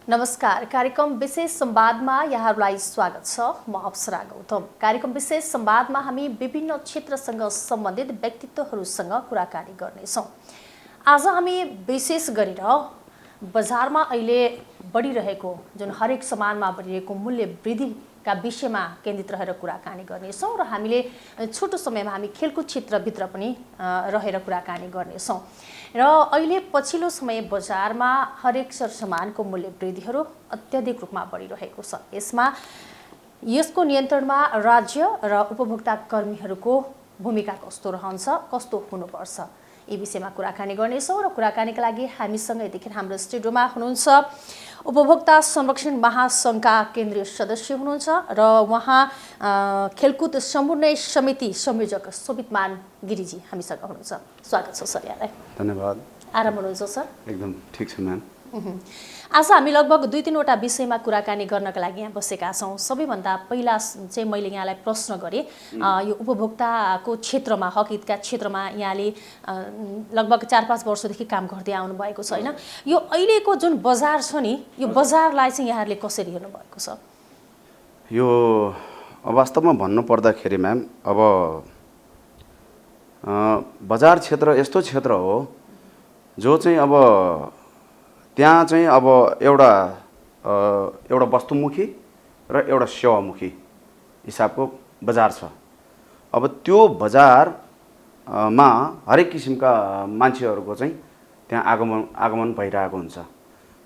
नमस्कार। कार्यक्रम विशेष संवादमा यहाँहरूलाई स्वागत छ। म अप्सरा गौतम। कार्यक्रम विशेष संवादमा हामी विभिन्न क्षेत्रसँग सम्बन्धित व्यक्तित्वहरूसँग कुराकानी गर्नेछौँ। आज हामी विशेष गरेर बजारमा अहिले बढिरहेको जुन हरेक सामानमा बढिरहेको मूल्य वृद्धिका विषयमा केन्द्रित रहेर कुराकानी गर्नेछौँ र हामीले छोटो समयमा हामी खेलकुद क्षेत्रभित्र पनि रहेर कुराकानी गर्नेछौँ। र अहिले पछिल्लो समय बजारमा हरेक सरसामानको मूल्य वृद्धिहरू अत्याधिक रूपमा बढिरहेको छ। यसको नियन्त्रणमा राज्य र उपभोक्ता कर्मीहरूको भूमिका कस्तो रहन्छ, कस्तो हुनुपर्छ, यी विषयमा कुराकानी गर्नेछौँ। र कुराकानीका लागि हामीसँग यतिखेर हाम्रो स्टुडियोमा हुनुहुन्छ उपभोक्ता संरक्षण महासङ्घका केन्द्रीय सदस्य हुनुहुन्छ र उहाँ खेलकुद समन्वय समिति संयोजक शोभितमान गिरीजी हामीसँग हुनुहुन्छ। स्वागत छ सर यहाँलाई। धन्यवाद। आराम हुनुहुन्छ सर? एकदम ठिक छ म्याम। आज हामी लगभग 2-3वटा विषयमा कुराकानी गर्नका लागि यहाँ बसेका छौँ। सबैभन्दा पहिला चाहिँ मैले यहाँलाई प्रश्न गरेँ, यो उपभोक्ताको क्षेत्रमा, हक हितका क्षेत्रमा यहाँले लगभग 4-5 वर्षदेखि काम गर्दै आउनुभएको छ होइन? यो अहिलेको जुन बजार छ नि, यो बजारलाई चाहिँ यहाँहरूले कसरी हेर्नुभएको छ? यो वास्तवमा भन्नुपर्दाखेरि म्याम, अब बजार क्षेत्र यस्तो क्षेत्र हो जो चाहिँ अब त्यहाँ चाहिँ अब एउटा वस्तुमुखी र एउटा सेवामुखी हिसाबको बजार छ। अब त्यो बजारमा हरेक किसिमका मान्छेहरूको चाहिँ त्यहाँ आगमन भइरहेको हुन्छ।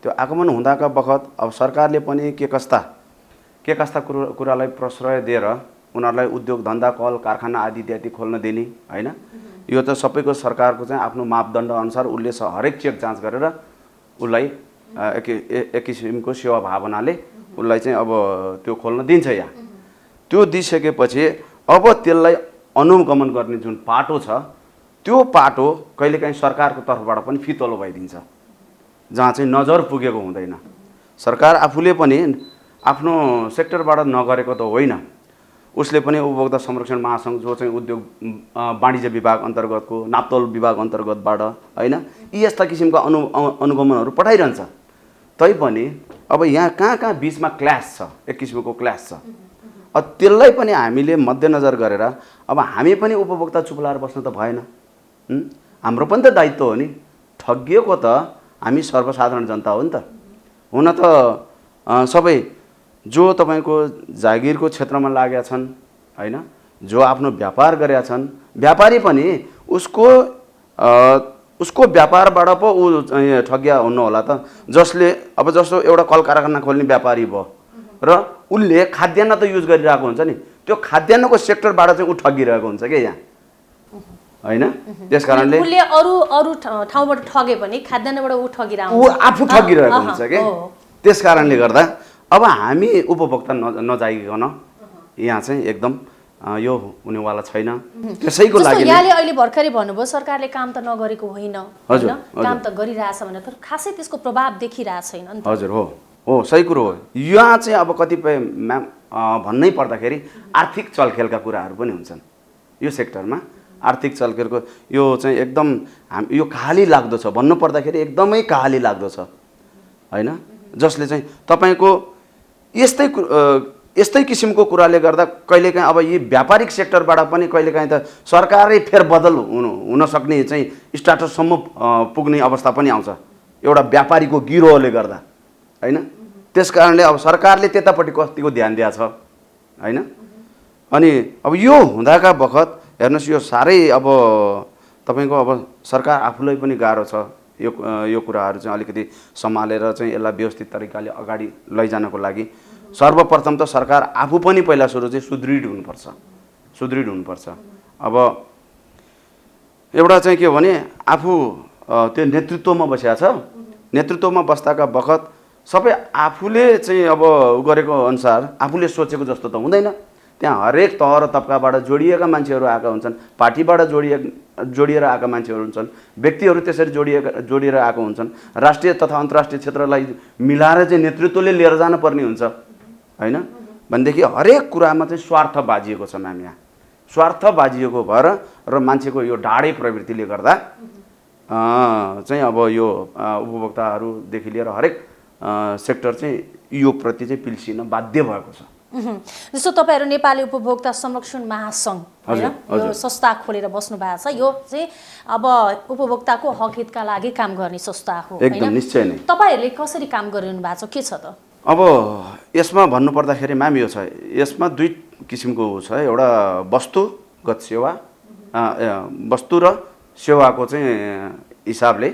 त्यो आगमन हुँदाका बखत अब सरकारले पनि के कस्ता कुरालाई प्रश्रय दिएर उनीहरूलाई उद्योग धन्दा, कल कारखाना आदि इत्यादि खोल्न दिने होइन। यो त सबैको सरकारको चाहिँ आफ्नो मापदण्ड अनुसार उसले हरेक चेक जाँच गरेर उसलाई एक किसिमको सेवा भावनाले उसलाई चाहिँ अब त्यो खोल्न दिन्छ। यहाँ त्यो दिइसकेपछि अब त्यसलाई अनुगमन गर्ने जुन पाटो छ, त्यो पाटो कहिलेकाहीँ सरकारको तर्फबाट पनि फितलो भइदिन्छ, जहाँ चाहिँ नजर पुगेको हुँदैन। सरकार आफूले पनि आफ्नो सेक्टरबाट नगरेको त होइन, उसले पनि उपभोक्ता संरक्षण महासङ्घ जो चाहिँ उद्योग वाणिज्य विभाग अन्तर्गतको, नाप्तोल विभाग अन्तर्गतबाट होइन, यी यस्ता किसिमका अनुगमनहरू पठाइरहन्छ। तैपनि अब यहाँ कहाँ बिचमा क्ल्यास छ, एक किसिमको क्ल्यास छ। अब त्यसलाई पनि हामीले मध्यनजर गरेर अब हामी पनि उपभोक्ता चुप लाएर बस्न त भएन। हाम्रो पनि त दायित्व हो नि। ठगिएको त हामी सर्वसाधारण जनता हो नि त। हुन त सबै जो तपाईँको जागिरको क्षेत्रमा लागेका छन् होइन, जो आफ्नो व्यापार गरेका छन्, व्यापारी पनि उसको व्यापारबाट पो ऊ ठगिया हुनु होला त। जसले अब जस्तो एउटा कल कारखाना खोल्ने व्यापारी भयो र उसले खाद्यान्न त युज गरिरहेको हुन्छ नि, त्यो खाद्यान्नको सेक्टरबाट चाहिँ ऊ ठगिरहेको हुन्छ क्या यहाँ होइन। त्यस कारणले उसले अरू ठाउँबाट ठगे पनि खाद्यान्नबाट ऊ ठगिरहेको, ऊ आफू ठगिरहेको हुन्छ क्या। त्यस कारणले गर्दा अब हामी उपभोक्ता नजागिकन यहाँ चाहिँ एकदम यो हुनेवाला छैन। त्यसैको लागि यहाँले अहिले भर्खरै भन्नुभयो सरकारले काम त नगरेको होइन, काम त गरिरहेछ भनेर, तर खासै त्यसको प्रभाव देखिरहेको छैन नि त। हजुर हो, सही कुरो हो। यहाँ चाहिँ अब कतिपय म्याम भन्नै पर्दाखेरि आर्थिक चलखेलका कुराहरू पनि हुन्छन् यो सेक्टरमा। आर्थिक चलखेलको यो चाहिँ एकदम यो कहाली लाग्दो छ, भन्नु पर्दाखेरि एकदमै कहाली लाग्दो छ होइन। जसले चाहिँ तपाईँको यस्तै किसिमको कुराले गर्दा कहिलेकाहीँ अब यी व्यापारिक सेक्टरबाट पनि कहिलेकाहीँ त सरकारै फेरबदल हुन सक्ने चाहिँ स्टाटससम्म पुग्ने अवस्था पनि आउँछ एउटा व्यापारीको गिरोहले गर्दा होइन। त्यस कारणले अब सरकारले त्यतापट्टि कतिको ध्यान दिएको छ होइन। अनि अब यो हुँदाका बखत हेर्नुहोस्, यो साह्रै अब तपाईँको अब सरकार आफूलाई पनि गाह्रो छ यो कुराहरू चाहिँ अलिकति सम्हालेर चाहिँ यसलाई व्यवस्थित तरिकाले अगाडि लैजानको लागि। सर्वप्रथम त सरकार आफू पनि पहिला सुरु चाहिँ सुदृढ हुनुपर्छ। अब एउटा चाहिँ के हो भने आफू त्यो नेतृत्वमा बसेको छ, नेतृत्वमा बस्दाका बखत सबै आफूले चाहिँ अब गरेको अनुसार आफूले सोचेको जस्तो त हुँदैन। त्यहाँ हरेक तह र तबकाबाट जोडिएका मान्छेहरू आएका हुन्छन्, पार्टीबाट जोडिएर आएका मान्छेहरू हुन्छन्, व्यक्तिहरू त्यसरी जोडिएर आएको हुन्छन्। राष्ट्रिय तथा अन्तर्राष्ट्रिय क्षेत्रलाई मिलाएर चाहिँ नेतृत्वले लिएर जानुपर्ने हुन्छ होइन। भनेदेखि हरेक कुरामा चाहिँ स्वार्थ बाजिएको छ म्याम। यहाँ स्वार्थ बाजिएको भएर र मान्छेको यो ढाडे प्रवृत्तिले गर्दा चाहिँ अब यो उपभोक्ताहरूदेखि लिएर हरेक सेक्टर चाहिँ यो प्रति चाहिँ पिल्सिन बाध्य भएको छ। जस्तो तपाईँहरू नेपाली उपभोक्ता संरक्षण महासङ्घ होइन यो संस्था खोलेर बस्नु भएको छ, यो चाहिँ अब उपभोक्ताको हक हितका लागि काम गर्ने संस्था हो एकदम निश्चय नै। तपाईँहरूले कसरी काम गरिरहनु भएको छ, के छ त? अब यसमा भन्नुपर्दाखेरि म्याम यो छ, यसमा दुई किसिमको छ। एउटा वस्तुगत सेवा, वस्तु र सेवाको चाहिँ हिसाबले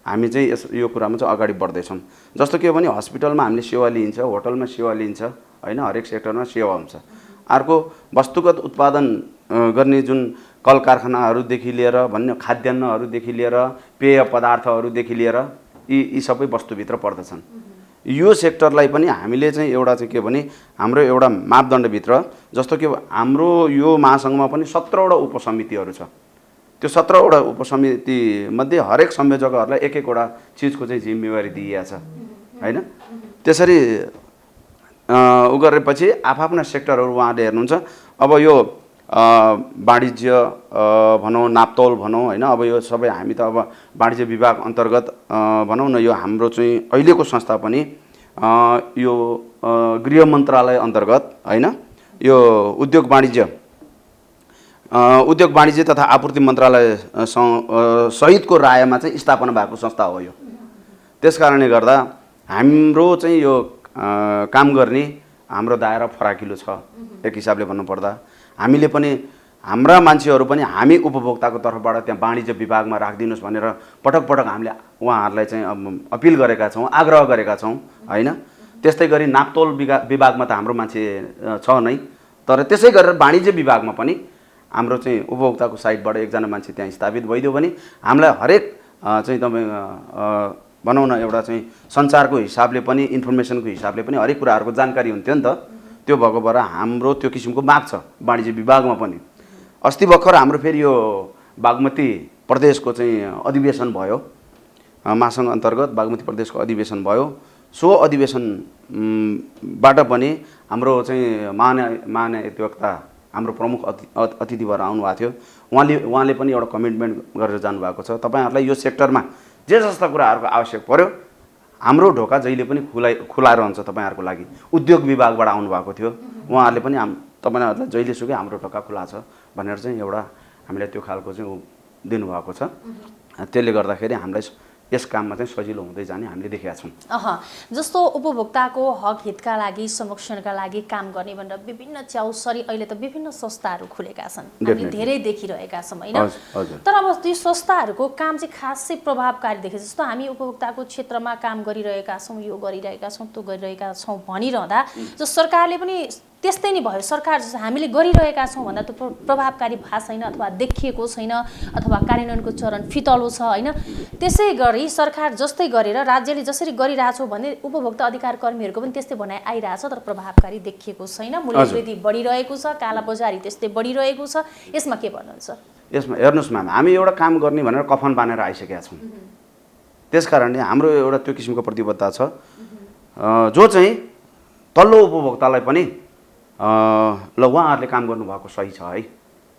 हामी चाहिँ यो कुरामा चाहिँ अगाडि बढ्दैछौँ। जस्तो के हो भने हस्पिटलमा हामीले सेवा लिइन्छ, होटलमा सेवा लिइन्छ होइन, हरेक सेक्टरमा सेवा हुन्छ। अर्को वस्तुगत उत्पादन गर्ने जुन कल कारखानाहरूदेखि लिएर भन्ने खाद्यान्नहरूदेखि लिएर पेय पदार्थहरूदेखि लिएर यी सबै वस्तुभित्र पर्दछन्। यो सेक्टरलाई पनि हामीले चाहिँ एउटा चाहिँ के भने हाम्रो एउटा मापदण्डभित्र, जस्तो कि हाम्रो यो महासङ्घमा पनि 17वटा उपसमितिहरू छ। त्यो 17वटा उपसमितिमध्ये हरेक संयोजकहरूलाई एक एकवटा चिजको चाहिँ जिम्मेवारी दिइएको छ होइन। त्यसरी उ गरेपछि आफ्ना सेक्टरहरू उहाँले हेर्नुहुन्छ। अब यो वाणिज्य भनौँ, नापतोल भनौँ होइन, अब यो सबै हामी त अब वाणिज्य विभाग अन्तर्गत भनौँ न, यो हाम्रो चाहिँ अहिलेको संस्था पनि यो गृह मन्त्रालय अन्तर्गत होइन, यो उद्योग वाणिज्य तथा आपूर्ति मन्त्रालय सहितको रायमा चाहिँ स्थापना भएको संस्था हो यो। त्यसकारणले गर्दा हाम्रो चाहिँ यो काम गर्ने हाम्रो दायरा फराकिलो छ। एक हिसाबले भन्नुपर्दा हामीले पनि हाम्रा मान्छेहरू पनि हामी उपभोक्ताको तर्फबाट त्यहाँ वाणिज्य विभागमा राखिदिनुहोस् भनेर पटक पटक हामीले उहाँहरूलाई चाहिँ अपिल गरेका छौँ, आग्रह गरेका छौँ होइन। त्यस्तै गरी नापतोल विभागमा त हाम्रो मान्छे छ नै, तर त्यसै गरेर वाणिज्य विभागमा पनि हाम्रो चाहिँ उपभोक्ताको साइडबाट एकजना मान्छे त्यहाँ स्थापित भइदियो भने हामीलाई हरेक चाहिँ तपाईँ भनौँ न एउटा चाहिँ सञ्चारको हिसाबले पनि, इन्फर्मेसनको हिसाबले पनि हरेक कुराहरूको जानकारी हुन्थ्यो नि त। त्यो भएको भएर हाम्रो त्यो किसिमको माग छ वाणिज्य विभागमा पनि। अस्ति भर्खर हाम्रो फेरि यो बागमती प्रदेशको चाहिँ अधिवेशन भयो, महासङ्घ अन्तर्गत बागमती प्रदेशको अधिवेशन भयो। सो अधिवेशनबाट पनि हाम्रो चाहिँ माननीय अधिवक्ता हाम्रो प्रमुख अतिथि भएर आउनुभएको थियो। उहाँले पनि एउटा कमिटमेन्ट गरेर जानुभएको छ, तपाईँहरूलाई यो सेक्टरमा जे जस्ता कुराहरूको आवश्यक पर्यो हाम्रो ढोका जहिले पनि खुला रहन्छ तपाईँहरूको लागि। उद्योग विभागबाट आउनुभएको थियो, उहाँहरूले पनि तपाईँहरूलाई जहिलेसुकै हाम्रो ढोका खुला छ भनेर चाहिँ एउटा हामीलाई त्यो खालको चाहिँ दिनुभएको छ। त्यसले गर्दाखेरि हामीलाई यस काममा चाहिँ सजिलो हुँदै जाने हामीले देखेका छौँ। जस्तो उपभोक्ताको हक हितका लागि, संरक्षणका लागि काम गर्ने भनेर विभिन्न च्याउसरी अहिले त विभिन्न संस्थाहरू खुलेका छन्, हामी धेरै देखिरहेका छौँ होइन। तर अब त्यो संस्थाहरूको काम चाहिँ खासै प्रभावकारी देखे जस्तो हामी उपभोक्ताको क्षेत्रमा काम गरिरहेका छौँ, यो गरिरहेका छौँ, त्यो गरिरहेका छौँ भनिरहँदा जो सरकारले पनि त्यस्तै नै भयो, सरकार हामीले गरिरहेका छौँ भन्दा त्यो प्रभावकारी भएको छैन अथवा देखिएको छैन अथवा कार्यान्वयनको चरण फितलो छ होइन। त्यसै गरी सरकार जस्तै गरेर राज्यले जसरी गरिरहेछौँ भने उपभोक्ता अधिकार कर्मीहरूको पनि त्यस्तै भनाइ आइरहेछ, तर प्रभावकारी देखिएको छैन। मूल्यवृद्धि बढिरहेको छ, कालाबजारी त्यस्तै बढिरहेको छ। यसमा के भन्नुहुन्छ? यसमा हेर्नुहोस् म्याम, हामी एउटा काम गर्ने भनेर कफन बानेर आइसकेका छौँ। त्यसकारणले हाम्रो एउटा त्यो किसिमको प्रतिबद्धता छ जो चाहिँ तल्लो उपभोक्तालाई पनि ल उहाँहरूले काम गर्नुभएको सही छ है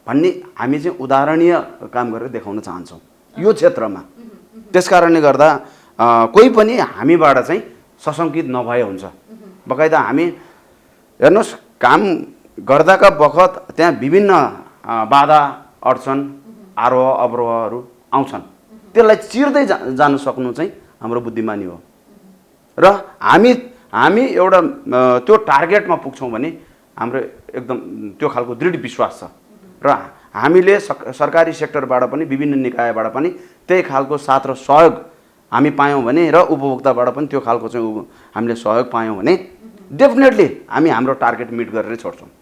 भन्ने हामी चाहिँ उदाहरणीय काम गरेर देखाउन चाहन्छौँ यो क्षेत्रमा। त्यसकारणले गर्दा कोही पनि हामीबाट चाहिँ सशङ्कित नभए हुन्छ। बकाइदा हामी हेर्नुहोस् काम गर्दाका बखत त्यहाँ विभिन्न बाधा अडचन आरोह अवरोहहरू आउँछन्, त्यसलाई चिर्दै जान सक्नु चाहिँ हाम्रो बुद्धिमानी हो। र हामी एउटा त्यो टार्गेटमा पुग्छौँ भने हाम्रो एकदम त्यो खालको दृढ विश्वास छ र हामीले सरकारी सेक्टरबाट पनि विभिन्न निकायबाट पनि त्यही खालको साथ र सहयोग हामी पायौँ भने र उपभोक्ताबाट पनि त्यो खालको चाहिँ हामीले सहयोग पायौँ भने डेफिनेटली हामी हाम्रो टार्गेट मिट गरेर छोड्छौँ।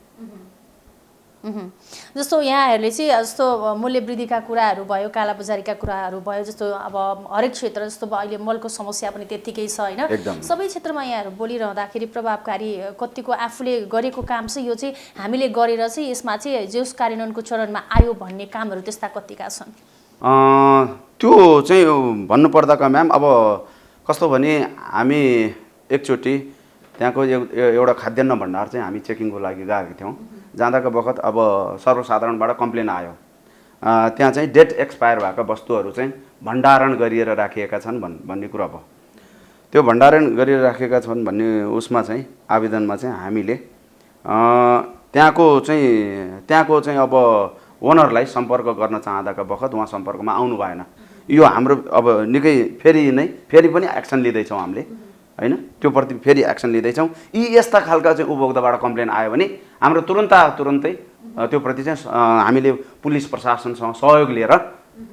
जस्तो यहाँहरूले चाहिँ जस्तो मूल्यवृद्धिका कुराहरू भयो, कालाबजारीका कुराहरू भयो, जस्तो अब हरेक क्षेत्र जस्तो अहिले मलको समस्या पनि त्यत्तिकै छ होइन। सबै क्षेत्रमा यहाँहरू बोलिरहँदाखेरि प्रभावकारी कतिको आफूले गरेको काम चाहिँ यो चाहिँ हामीले गरेर चाहिँ यसमा चाहिँ जस कार्यान्वयनको चरणमा आयो भन्ने कामहरू त्यस्ता कतिका छन्? त्यो चाहिँ भन्नुपर्दाका म्याम अब कस्तो भने हामी एकचोटि त्यहाँको एउटा खाद्यान्न भण्डार चाहिँ हामी चेकिङको लागि गएका थियौँ। जाँदाको बखत अब सर्वसाधारणबाट कम्प्लेन आयो त्यहाँ चाहिँ डेट एक्सपायर भएका वस्तुहरू चाहिँ भण्डारण गरिएर राखिएका छन् भन्ने कुरा भयो। त्यो भण्डारण गरिराखेका छन् भन्ने उसमा चाहिँ आवेदनमा चाहिँ हामीले त्यहाँको चाहिँ अब ओनरलाई सम्पर्क गर्न चाहँदाका बखत उहाँ सम्पर्कमा आउनु भएन। यो हाम्रो अब निकै फेरि पनि एक्सन लिँदैछौँ हामीले हैन, त्यो प्रति फेरि एक्सन लिँदैछौँ। यी यस्ता खालका चाहिँ उपभोक्ताबाट कम्प्लेन आयो भने हाम्रो तुरुन्तै त्यो प्रति चाहिँ हामीले पुलिस प्रशासनसँग सहयोग लिएर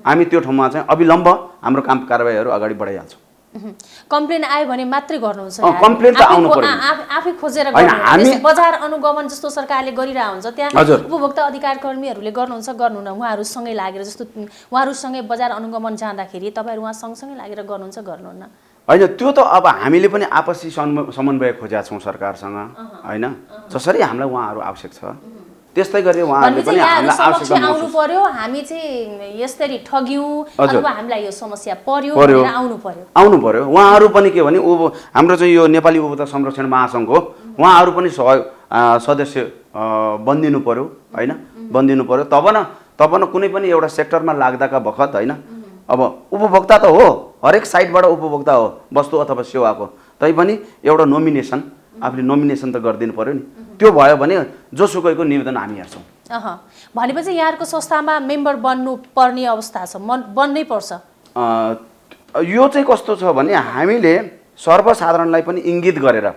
हामी त्यो ठाउँमा चाहिँ अविलम्ब हाम्रो काम कारबाहीहरू अगाडि बढाइहाल्छौँ। कम्प्लेन आयो भने मात्रै गर्नुहुन्छ? कम्प्लेन त आउनु पर्यो, आफै खोजेर गर्नुहुन्छ। बजार अनुगमन जस्तो सरकारले गरिरहेको हुन्छ, त्यहाँ उपभोक्ता अधिकार कर्मीहरूले गर्नुहुन्छ, गर्नुहुन्न, उहाँहरूसँगै लागेर, जस्तो उहाँहरूसँगै बजार अनुगमन जाँदाखेरि तपाईँहरू उहाँ सँगसँगै लागेर गर्नुहुन्छ, गर्नुहुन्न? होइन, त्यो त अब हामीले पनि आपसी समन्वय खोजेका छौँ सरकारसँग होइन। जसरी हामीलाई उहाँहरू आवश्यक छ त्यस्तै गरी उहाँहरूले पनि हामीलाई आवश्यक आउनु पर्यो। हामी चाहिँ यसरी ठग्यौँ अथवा हामीलाई यो समस्या पर्यो भनेर आउनु पर्यो। उहाँहरू पनि के भने हाम्रो चाहिँ यो नेपाली उपभोक्ता संरक्षण महासङ्घ हो, उहाँहरू पनि सदस्य बनिदिनु पर्यो होइन, बनिदिनु पर्यो। तब न कुनै पनि एउटा सेक्टरमा लाग्दाका बखत होइन, अब उपभोक्ता त हो, हरेक साइडबाट उपभोक्ता हो वस्तु अथवा सेवाको, तैपनि एउटा नोमिनेसन आफूले नोमिनेसन त गरिदिनु पर्यो नि। त्यो भयो भने जोसुकैको निवेदन हामी हेर्छौँ। भनेपछि यहाँहरूको संस्थामा मेम्बर बन्नु पर्ने अवस्था छ, बन्नै पर्छ? यो चाहिँ कस्तो छ भने हामीले सर्वसाधारणलाई पनि इङ्गित गरेर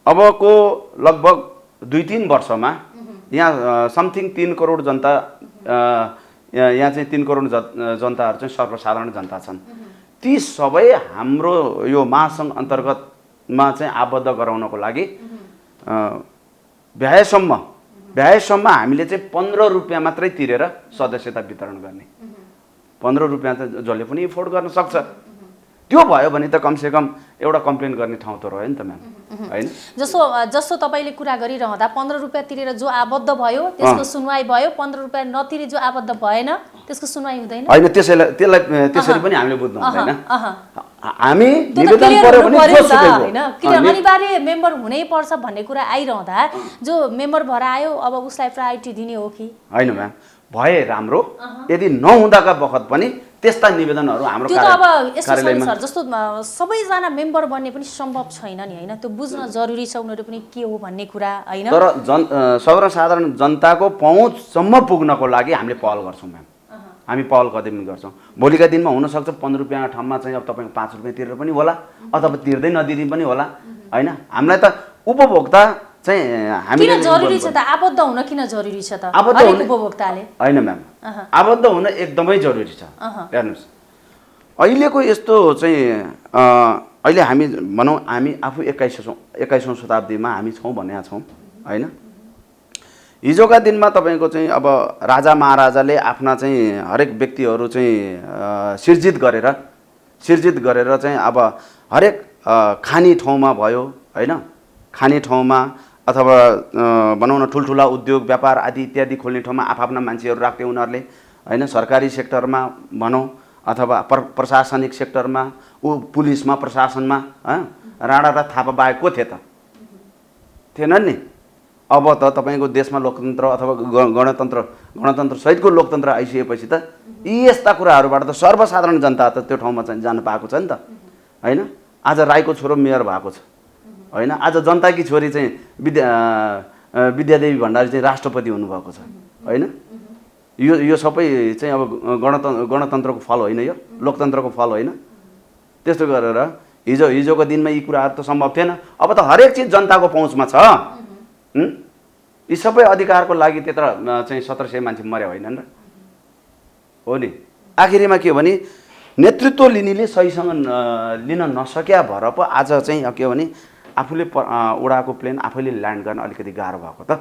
अबको लगभग 2-3 वर्षमा यहाँ समथिङ 3 करोड जनता, यहाँ चाहिँ 3 करोड जनताहरू चाहिँ सर्वसाधारण जनता छन्। ती सबै हाम्रो यो महासङ्घ अन्तर्गतमा चाहिँ आबद्ध गराउनको लागि भ्याएसम्म हामीले चाहिँ 15 रुपियाँ मात्रै तिरेर सदस्यता वितरण गर्ने। 15 रुपियाँ त जसले पनि एफोर्ड गर्न सक्छ। त्यो भयो भने त कमसेकम एउटा कम्प्लेन गर्ने ठाउँ त रह्यो नि त म्याम हैन। जस्तो तपाईले कुरा गरिरहँदा 15 रुपियाँ तिरेर जो आबद्ध भयो त्यसको सुनवाई भयो, 15 रुपियाँ नतिरी जो आबद्ध भएन त्यसको सुनवाई हुँदैन? हैन, त्यसरी पनि हामीले बुझ्नु हुँदैन। हामी निवेदन पर्यो भने हैन, किन अनिवार्य मेम्बर हुनै पर्छ भन्ने कुरा आइरहँदा जो मेम्बर भएर आयो अब उसलाई प्रायोरिटी दिने हो कि हैन? म्याम भए राम्रो, यदि नहुँदाका बखत पनि त्यस्ता निवेदनहरू हाम्रो कार्यालयमा सर जस्तो सबैजना मेम्बर बन्ने पनि सम्भव छैन नि हैन, त्यो बुझ्न जरुरी छ उनीहरू पनि के हो भन्ने कुरा हैन। तर सर्वसाधारण जनताको पहुँचसम्म पुग्नको लागि हामीले पहल गर्छौँ म्याम, हामी पहल कदमी गर्छौँ। भोलिका दिनमा हुनसक्छ 15 रुपियाँ ठाउँमा चाहिँ अब तपाईँको 5 रुपियाँ तिरेर पनि होला अथवा तिर्दै नदिने पनि होला हैन। हामीलाई त उपभोक्ता चाहिँ हामीले किन जरुरी छ त? आबद्ध हुन किन जरुरी छ त हरेक उपभोक्ताले? हैन म्याम, आबद्ध हुन एकदमै जरुरी छ। हेर्नुस्, अहिलेको यस्तो चाहिँ अहिले हामी भनौँ हामी आफू 21औं शताब्दीमा हामी छौँ भनेका छौँ हैन। हिजोका दिनमा तपाईँको चाहिँ अब राजा महाराजाले आफ्ना चाहिँ हरेक व्यक्तिहरू चाहिँ सिर्जित गरेर चाहिँ अब हरेक खाने ठाउँमा भयो हैन, खाने ठाउँमा अथवा भनौँ न ठुल्ठुला उद्योग व्यापार आदि इत्यादि खोल्ने ठाउँमा आफ्ना मान्छेहरू राख्थे उनीहरूले हैन। सरकारी सेक्टरमा भनौँ अथवा प्रशासनिक सेक्टरमा, पुलिसमा, प्रशासनमा राणा र थापा बाहेक को थिए त? थिएनन् नि। अब त तपाईँको देशमा लोकतन्त्र अथवा गणतन्त्र सहितको लोकतन्त्र आइसकेपछि त यी यस्ता कुराहरूबाट त सर्वसाधारण जनता त त्यो ठाउँमा चाहिँ जान पाएको छ नि त हैन। आज राईको छोरो मेयर भएको छ हैन, आज जनताकी छोरी चाहिँ विद्यादेवी भण्डारी चाहिँ राष्ट्रपति हुनुभएको छ हैन। यो सबै चाहिँ अब गणतन्त्रको फल होइन, यो लोकतन्त्रको फल होइन। त्यस्तो गरेर हिजोको दिनमा यी कुराहरू त सम्भव थिएन। अब त हरेक चिज जनताको पहुँचमा छ। यी सबै अधिकारको लागि त्यत्र चाहिँ 1700 मान्छे मर्या होइनन् र हो नि। आखिरीमा के भने नेतृत्व लिनेले सहीसँग लिन नसक्या भएर पो आज चाहिँ के भने आफूले उडाएको प्लेन आफैले ल्यान्ड गर्न अलिकति गाह्रो भएको त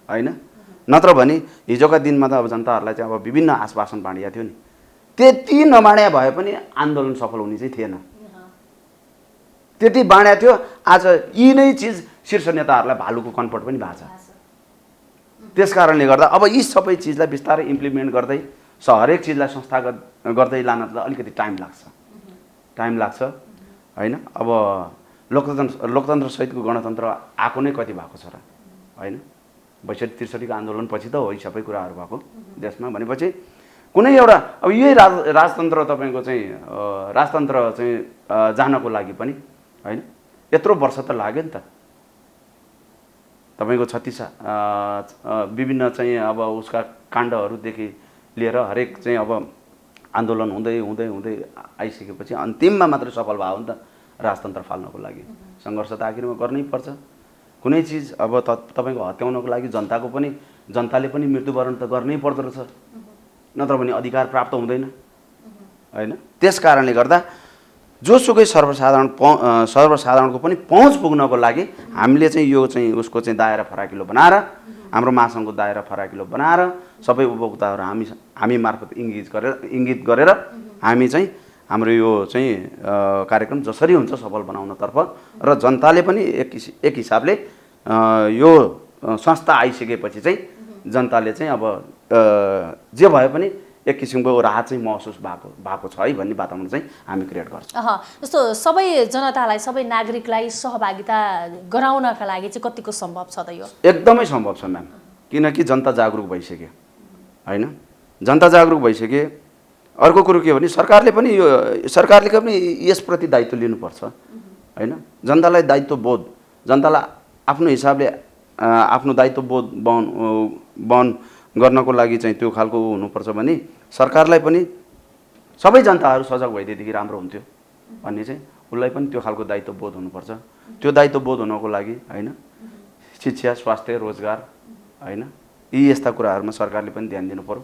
हैन। नत्र भने हिजोका दिनमा त अब जनताहरूलाई चाहिँ अब विभिन्न आश्वासन बाँडिया थियो नि, त्यति नबाँड्या भए पनि आन्दोलन सफल हुने चाहिँ थिएन। त्यति बाँड्या थियो। आज यी नै चिज शीर्ष नेताहरूलाई भालुको कन्पट पनि भएको छ। त्यस कारणले गर्दा अब यी सबै चिजलाई बिस्तारै इम्प्लिमेन्ट गर्दै हरेक चिजलाई संस्थागत गर्दै लानलाई अलिकति टाइम लाग्छ हैन। अब लोकतन्त्र सहितको गणतन्त्र आएको नै कति भएको छ र हैन। 62-63 को आन्दोलन पछि त हो यी सबै कुराहरू भएको देशमा। भनेपछि कुनै एउटा अब यही राजतन्त्र तपाईँको चाहिँ राजतन्त्र चाहिँ जानको लागि पनि होइन यत्रो वर्ष त लाग्यो नि त। तपाईँको 36 विभिन्न चाहिँ अब उसका काण्डहरूदेखि लिएर हरेक चाहिँ अब आन्दोलन हुँदै हुँदै हुँदै आइसकेपछि अन्तिममा मात्रै सफल भयो नि त राजतन्त्र फाल्नको लागि। सङ्घर्ष त आखिरमा गर्नै पर्छ। कुनै चिज अब तपाईँको हत्याउनको लागि जनताले पनि मृत्युवरण त गर्नै पर्दो रहेछ, नत्र भने अधिकार प्राप्त हुँदैन होइन। त्यस कारणले गर्दा जोसुकै सर्वसाधारणको पनि पहुँच पुग्नको लागि हामीले चाहिँ यो चाहिँ उसको चाहिँ दायरा फराकिलो बनाएर, हाम्रो महासङ्घको दायरा फराकिलो बनाएर सबै उपभोक्ताहरू हामी मार्फत इङ्गित गरेर हामी चाहिँ हाम्रो यो चाहिँ कार्यक्रम जसरी हुन्छ सफल बनाउनतर्फ र जनताले पनि एक हिसाबले यो संस्था आइसकेपछि चाहिँ जनताले चाहिँ अब जे भए पनि एक किसिमको राहत चाहिँ महसुस भएको छ है भन्ने वातावरण चाहिँ हामी क्रिएट गर्छौँ। जस्तो सबै जनतालाई, सबै नागरिकलाई सहभागिता गराउनका लागि चाहिँ कतिको सम्भव छ त यो? एकदमै सम्भव छ म्याम, किनकि जनता जागरुक भइसक्यो होइन। जनता जागरुक भइसके। अर्को कुरो के हो भने सरकारले पनि यसप्रति दायित्व लिनुपर्छ होइन। जनतालाई दायित्व बोध, जनतालाई आफ्नो हिसाबले आफ्नो दायित्व बोध वहन गर्नको लागि चाहिँ त्यो खालको हुनुपर्छ भने सरकारलाई पनि सबै जनताहरू सजग भइदिएदेखि राम्रो हुन्थ्यो भन्ने चाहिँ उसलाई पनि त्यो खालको दायित्व बोध हुनुपर्छ। त्यो दायित्व बोध हुनको लागि होइन शिक्षा, स्वास्थ्य, रोजगार होइन यी यस्ता कुराहरूमा सरकारले पनि ध्यान दिनु पर्यो।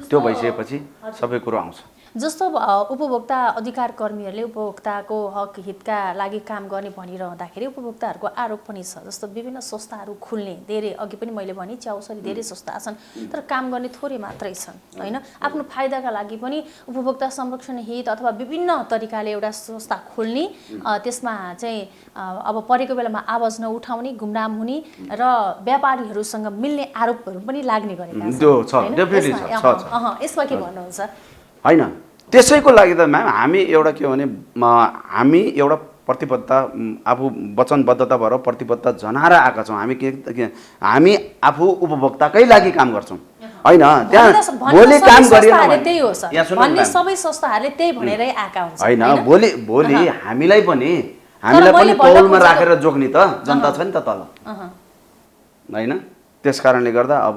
त्यो भइसकेपछि सबै कुरो आउँछ। जस्तो उपभोक्ता अधिकार कर्मीहरूले उपभोक्ताको हक हितका लागि काम गर्ने भनिरहँदाखेरि उपभोक्ताहरूको आरोप पनि छ। जस्तो विभिन्न संस्थाहरू खुल्ने, धेरै अघि पनि मैले भने च्याउसरी धेरै संस्था छन् तर काम गर्ने थोरै मात्रै छन् होइन। आफ्नो फाइदाका लागि पनि उपभोक्ता संरक्षण हित अथवा विभिन्न तरिकाले एउटा संस्था खोल्ने, त्यसमा चाहिँ अब परेको बेलामा आवाज नउठाउने, गुमनाम हुने र व्यापारीहरूसँग मिल्ने आरोपहरू पनि लाग्ने गरेका छन्। यसमा के भन्नुहुन्छ? होइन त्यसैको लागि त म्याम हामी एउटा के हो भने हामी एउटा प्रतिबद्धता आफू वचनबद्धता भएर प्रतिबद्धता जनाएर आएका छौँ। हामी आफू उपभोक्ताकै लागि काम गर्छौँ होइन। त्यहाँ भोलि काम गरिएन सबै संस्थाहरूले त्यही भनेरै आएका हुन्छ होइन। भोलि हामीलाई पनि पौलमा राखेर जोख्ने त जनता छ नि त तल होइन। त्यस कारणले गर्दा अब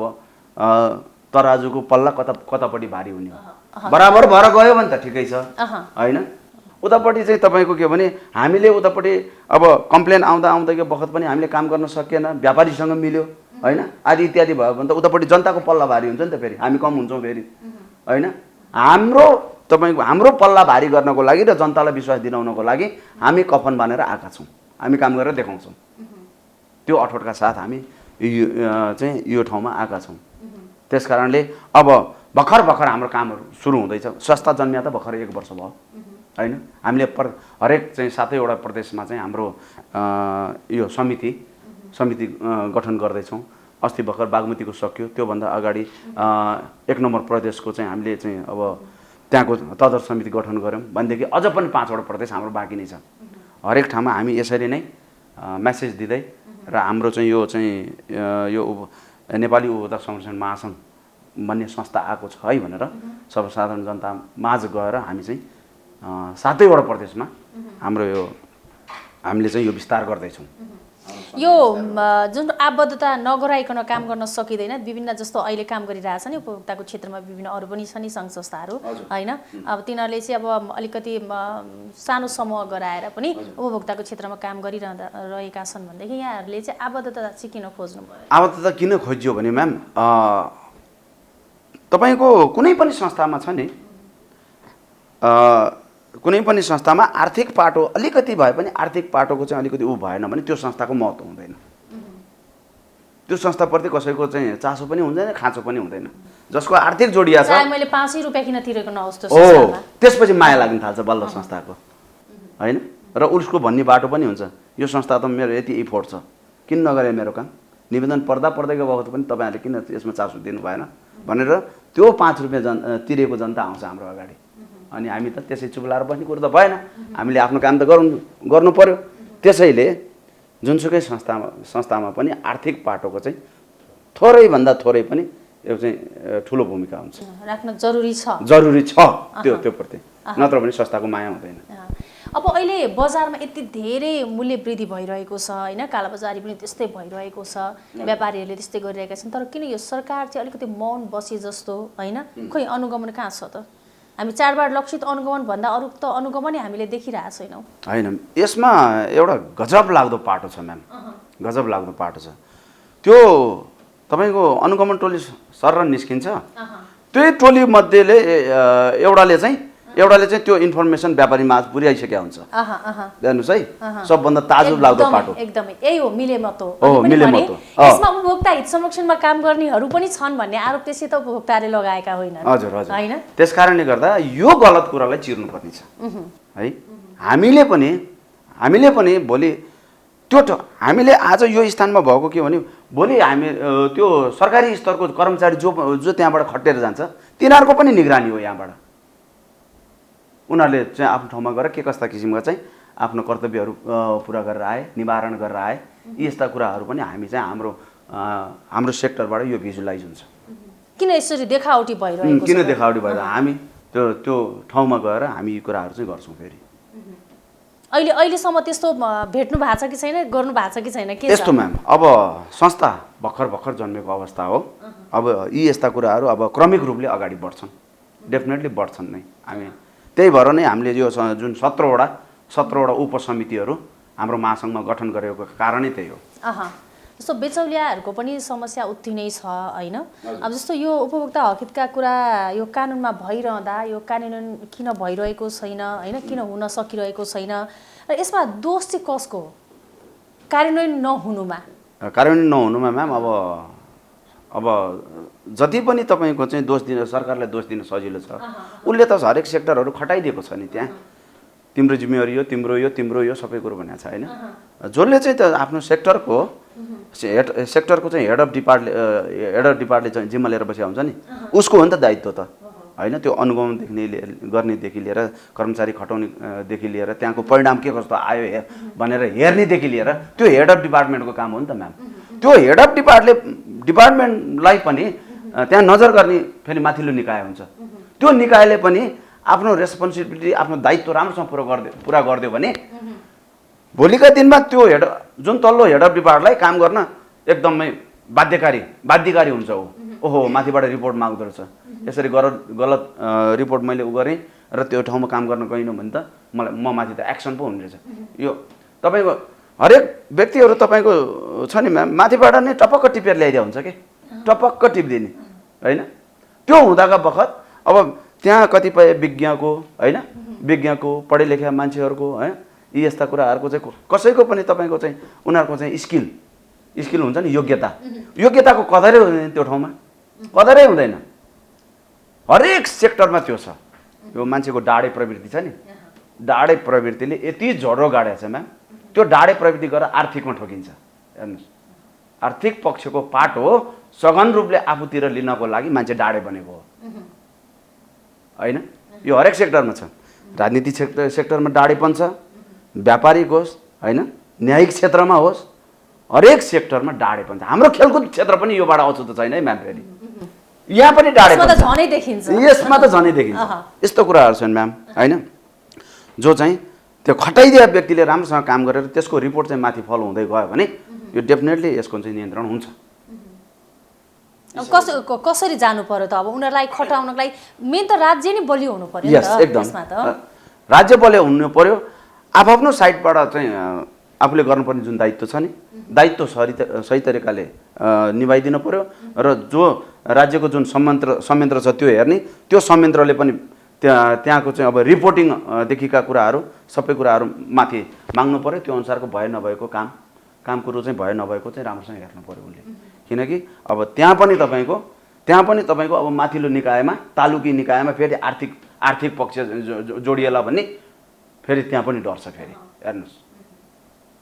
तराजुको पल्ला कतापट्टि भारी हुने हो, बराबर भएर गयो भने त ठिकै छ होइन। उतापट्टि चाहिँ तपाईँको के भने हामीले उतापट्टि अब कम्प्लेन आउँदाको बखत पनि हामीले काम गर्न सकिएन, व्यापारीसँग मिल्यो होइन आदि इत्यादि भयो भने त उतापट्टि जनताको पल्ला भारी हुन्छ नि त, फेरि हामी कम हुन्छौँ फेरि होइन। हाम्रो पल्ला भारी गर्नको लागि र जनतालाई विश्वास दिलाउनको लागि हामी कफन बानेर आएका छौँ, हामी काम गरेर देखाउँछौँ। त्यो अठोटका साथ हामी चाहिँ यो ठाउँमा आएका छौँ। त्यस कारणले अब भर्खर हाम्रो कामहरू सुरु हुँदैछ। संस्था जन्मिया त भर्खर 1 वर्ष भयो होइन। हामीले हरेक चाहिँ 7वटा प्रदेशमा चाहिँ हाम्रो यो समिति गठन गर्दैछौँ। अस्ति भर्खर बागमतीको सक्यो, त्योभन्दा अगाडि 1 नम्बर प्रदेशको चाहिँ हामीले चाहिँ अब त्यहाँको तदर समिति गठन गऱ्यौँ भनेदेखि अझ पनि 5वटा प्रदेश हाम्रो बाँकी नै छ। हरेक ठाउँमा हामी यसरी नै मेसेज दिँदै र हाम्रो चाहिँ यो नेपाली उपभोक्ता संरक्षण महासङ्घ भन्ने संस्था आएको छ है भनेर सर्वसाधारण जनता माझ गएर हामी चाहिँ 7वटा प्रदेशमा हामीले चाहिँ यो विस्तार गर्दैछौँ। यो जुन आबद्धता नगराइकन काम गर्न सकिँदैन, विभिन्न जस्तो अहिले काम गरिरहेछ नि उपभोक्ताको क्षेत्रमा विभिन्न अरू पनि छन् नि सङ्घ संस्थाहरू होइन। अब तिनीहरूले चाहिँ अब अलिकति सानो समूह गराएर पनि उपभोक्ताको क्षेत्रमा काम गरिरहेका छन् भनेदेखि यहाँहरूले चाहिँ आबद्धता चाहिँ किन खोज्नु भयो? आबद्धता किन खोज्यो भने म्याम तपाईँको कुनै पनि संस्थामा छ नि, कुनै पनि संस्थामा आर्थिक पाटो अलिकति भए पनि आर्थिक पाटोको चाहिँ अलिकति भएन भने त्यो संस्थाको महत्त्व हुँदैन। त्यो संस्थाप्रति कसैको चाहिँ चासो पनि हुँदैन, खाँचो पनि हुँदैन। जसको आर्थिक जोडिया छ मैले 5 रुपैयाँ किन तिरेको नहोस् त्यो संस्थामा, त्यसपछि माया लाग्न थाल्छ बल्ल संस्थाको होइन। र उसको भन्ने बाटो पनि हुन्छ यो संस्था त मेरो यति इफोर्ट छ, किन नगरे मेरो काम, निवेदन पर्दाको बखत पनि तपाईँहरूले किन यसमा चासो दिनु भएन भनेर त्यो 5 रुपैयाँ तिरेको जनता आउँछ हाम्रो अगाडि। अनि हामी त त्यसै चुप लाएर बस्ने कुरो त भएन, हामीले आफ्नो काम त गर्नु पर्यो। त्यसैले जुनसुकै संस्थामा पनि आर्थिक पाटोको चाहिँ थोरैभन्दा थोरै पनि यो चाहिँ ठुलो भूमिका हुन्छ। राख्न जरुरी छ त्यो प्रति, नत्र भने संस्थाको माया हुँदैन। अब अहिले बजारमा यति धेरै मूल्य वृद्धि भइरहेको छ होइन, कालाबजारी पनि त्यस्तै भइरहेको छ, व्यापारीहरूले त्यस्तै गरिरहेका छन्, तर किन यो सरकार चाहिँ अलिकति मौन बसे जस्तो होइन? खोइ अनुगमन कहाँ छ त? हामी चाडबाड लक्षित अनुगमन भन्दा अरू त अनुगमनै हामीले देखिरहेको छैनौँ। होइन, यसमा एउटा गजब लाग्दो पाटो छ म्याम, गजब लाग्दो पाटो छ। त्यो तपाईँको अनुगमन टोली सर निस्किन्छ, त्यही टोली मध्येले एउटाले चाहिँ त्यो इन्फर्मेसन व्यापारी माझ पुर्याइसकेका हुन्छ। हेर्नुहोस् है, सबभन्दा ताजुब लाग्दो पाटो एकदमै यही हो, मिलेमतो। मिलेमतो। यसमा उपभोक्ता हित संरक्षणमा काम गर्नेहरू पनि छन् भन्ने आरोप त्यसै त उपभोक्ताले लगाएका होइनन्। हजुर हजुर, होइन, त्यस कारणले गर्दा यो गलत कुरालाई चिर्नुपर्ने छ है। हामीले पनि भोलि हामीले आज यो स्थानमा भएको के भने भोलि हामी त्यो सरकारी स्तरको कर्मचारी जो त्यहाँबाट खटेर जान्छ तिनीहरूको पनि निगरानी हो। यहाँबाट उनीहरूले चाहिँ आफ्नो ठाउँमा गएर के कस्ता किसिमका चाहिँ आफ्नो कर्तव्यहरू पुरा गरेर आए, निवारण गरेर आए, यी यस्ता कुराहरू पनि हामी चाहिँ हाम्रो सेक्टरबाट यो भिजुलाइज हुन्छ। किन यसरी देखावटी भइरहेको छ? किन देखावटी भएर हामी त्यो ठाउँमा गएर हामी यी कुराहरू चाहिँ गर्छौँ। फेरि अहिलेसम्म त्यस्तो भेट्नु भएको छ कि छैन, गर्नु भएको छ कि छैन? के त्यस्तो म्याम, अब संस्था भर्खर जन्मेको अवस्था हो। अब यी यस्ता कुराहरू अब क्रमिक रूपले अगाडि बढ्छन्, डेफिनेटली बढ्छन् नै। हामी त्यही भएर नै हामीले यो जुन 17वटा उपसमितिहरू हाम्रो महासङ्घमा गठन गरेको कारणै त्यही हो। जस्तो बेचौलियाहरूको पनि समस्या उति नै छ होइन? अब जस्तो यो उपभोक्ता हकहितका कुरा यो कानुनमा भइरहँदा यो कार्यान्वयन किन भइरहेको छैन होइन, किन हुन सकिरहेको छैन, र यसमा दोष चाहिँ कसको हो कार्यान्वयन नहुनुमा? कार्यान्वयन नहुनुमा म्याम अब जति पनि तपाईँको चाहिँ दोष दिन, सरकारलाई दोष दिन सजिलो छ। उसले त हरेक सेक्टरहरू खटाइदिएको छ नि, त्यहाँ तिम्रो जिम्मेवारी हो, तिम्रो यो सबै कुरो भनेको छ होइन। जसले चाहिँ त आफ्नो सेक्टरको चाहिँ हेड अफ डिपार्टले चाहिँ जिम्मा लिएर बसेको हुन्छ नि, उसको हो नि त दायित्व त होइन। त्यो अनुगमनदेखि गर्नेदेखि लिएर कर्मचारी खटाउनेदेखि लिएर त्यहाँको परिणाम के कस्तो आयो भनेर हेर्नेदेखि लिएर त्यो हेड अफ डिपार्टमेन्टको काम हो नि त म्याम। त्यो हेड अफ डिपार्टमेन्टलाई पनि त्यहाँ नजर गर्ने फेरि माथिल्लो निकाय हुन्छ। त्यो निकायले पनि आफ्नो रेस्पोन्सिबिलिटी, आफ्नो दायित्व राम्रोसँग पुरा गरिदियो भने भोलिका दिनमा त्यो जुन तल्लो हेड अफ डिपार्टलाई काम गर्न एकदमै बाध्यकारी हुन्छ। ओहो माथिबाट रिपोर्ट माग्दो रहेछ, यसरी गलत रिपोर्ट मैले गरेँ र त्यो ठाउँमा काम गर्न गइनँ भने त म माथि त एक्सन पो हुने रहेछ। यो तपाईँको हरेक व्यक्तिहरू तपाईँको छ नि म्याम, माथिबाट नै टपक्क टिपेर ल्याइदिया हुन्छ कि, टपक्क टिपिदिने होइन। त्यो हुँदाका बखत अब त्यहाँ कतिपय विज्ञको पढे लेखेका मान्छेहरूको होइन, यी यस्ता कुराहरूको चाहिँ कसैको पनि तपाईँको चाहिँ उनीहरूको चाहिँ स्किल हुन्छ नि, योग्यताको कदरै हुँदैन त्यो ठाउँमा, कदरै हुँदैन। हरेक सेक्टरमा त्यो छ। यो मान्छेको डाडे प्रवृत्ति छ नि, डाडे प्रवृत्तिले यति झडो गाडेको छ म्याम, त्यो डाडे प्रवृत्ति गरेर आर्थिकमा ठोकिन्छ। हेर्नुहोस्, आर्थिक पक्षको पाटो सघन रूपले आफूतिर लिनको लागि मान्छे डाडे बनेको हो होइन। यो हरेक सेक्टरमा छ, राजनीतिक सेक्टरमा डाडेपन छ, व्यापारिक होस् होइन, न्यायिक क्षेत्रमा होस्, हरेक सेक्टरमा डाडेपन छ। हाम्रो खेलकुद क्षेत्र पनि योबाट अछुतो छैन है म्याम। फेरि यहाँ पनि डाडेपन देखिन्छ, यसमा त झनै देखिन्छ। यस्तो कुराहरू छन् म्याम होइन, जो चाहिँ त्यो खटाइदिया व्यक्तिले राम्रोसँग काम गरेर त्यसको रिपोर्ट चाहिँ माथि फलो हुँदै गयो भने यो डेफिनेटली यसको चाहिँ नियन्त्रण हुन्छ। कसरी जानु पर्यो त? अब उनीहरूलाई खटाउनको लागि मेन त राज्य नै बलियो हुनु पर्यो नि त। एकदम राज्य बलियो हुनु पर्यो। आफ्नो साइडबाट चाहिँ आफूले गर्नुपर्ने जुन दायित्व छ नि, दायित्व सही तरिकाले निभाइदिनु पर्यो र जो राज्यको जुन संयन्त्र छ त्यो हेर्ने, त्यो संयन्त्रले पनि त्यहाँको चाहिँ अब रिपोर्टिङदेखिका कुराहरू सबै कुराहरू माथि माग्नु पर्यो। त्यो अनुसारको भयो नभएको काम कुरो चाहिँ भयो नभएको चाहिँ राम्रोसँग हेर्नु पर्यो उसले। किनकि अब त्यहाँ पनि तपाईँको अब माथिल्लो निकायमा, तालुकी निकायमा फेरि आर्थिक पक्ष जोडिएला भन्ने फेरि त्यहाँ पनि डर छ। फेरि हेर्नुहोस्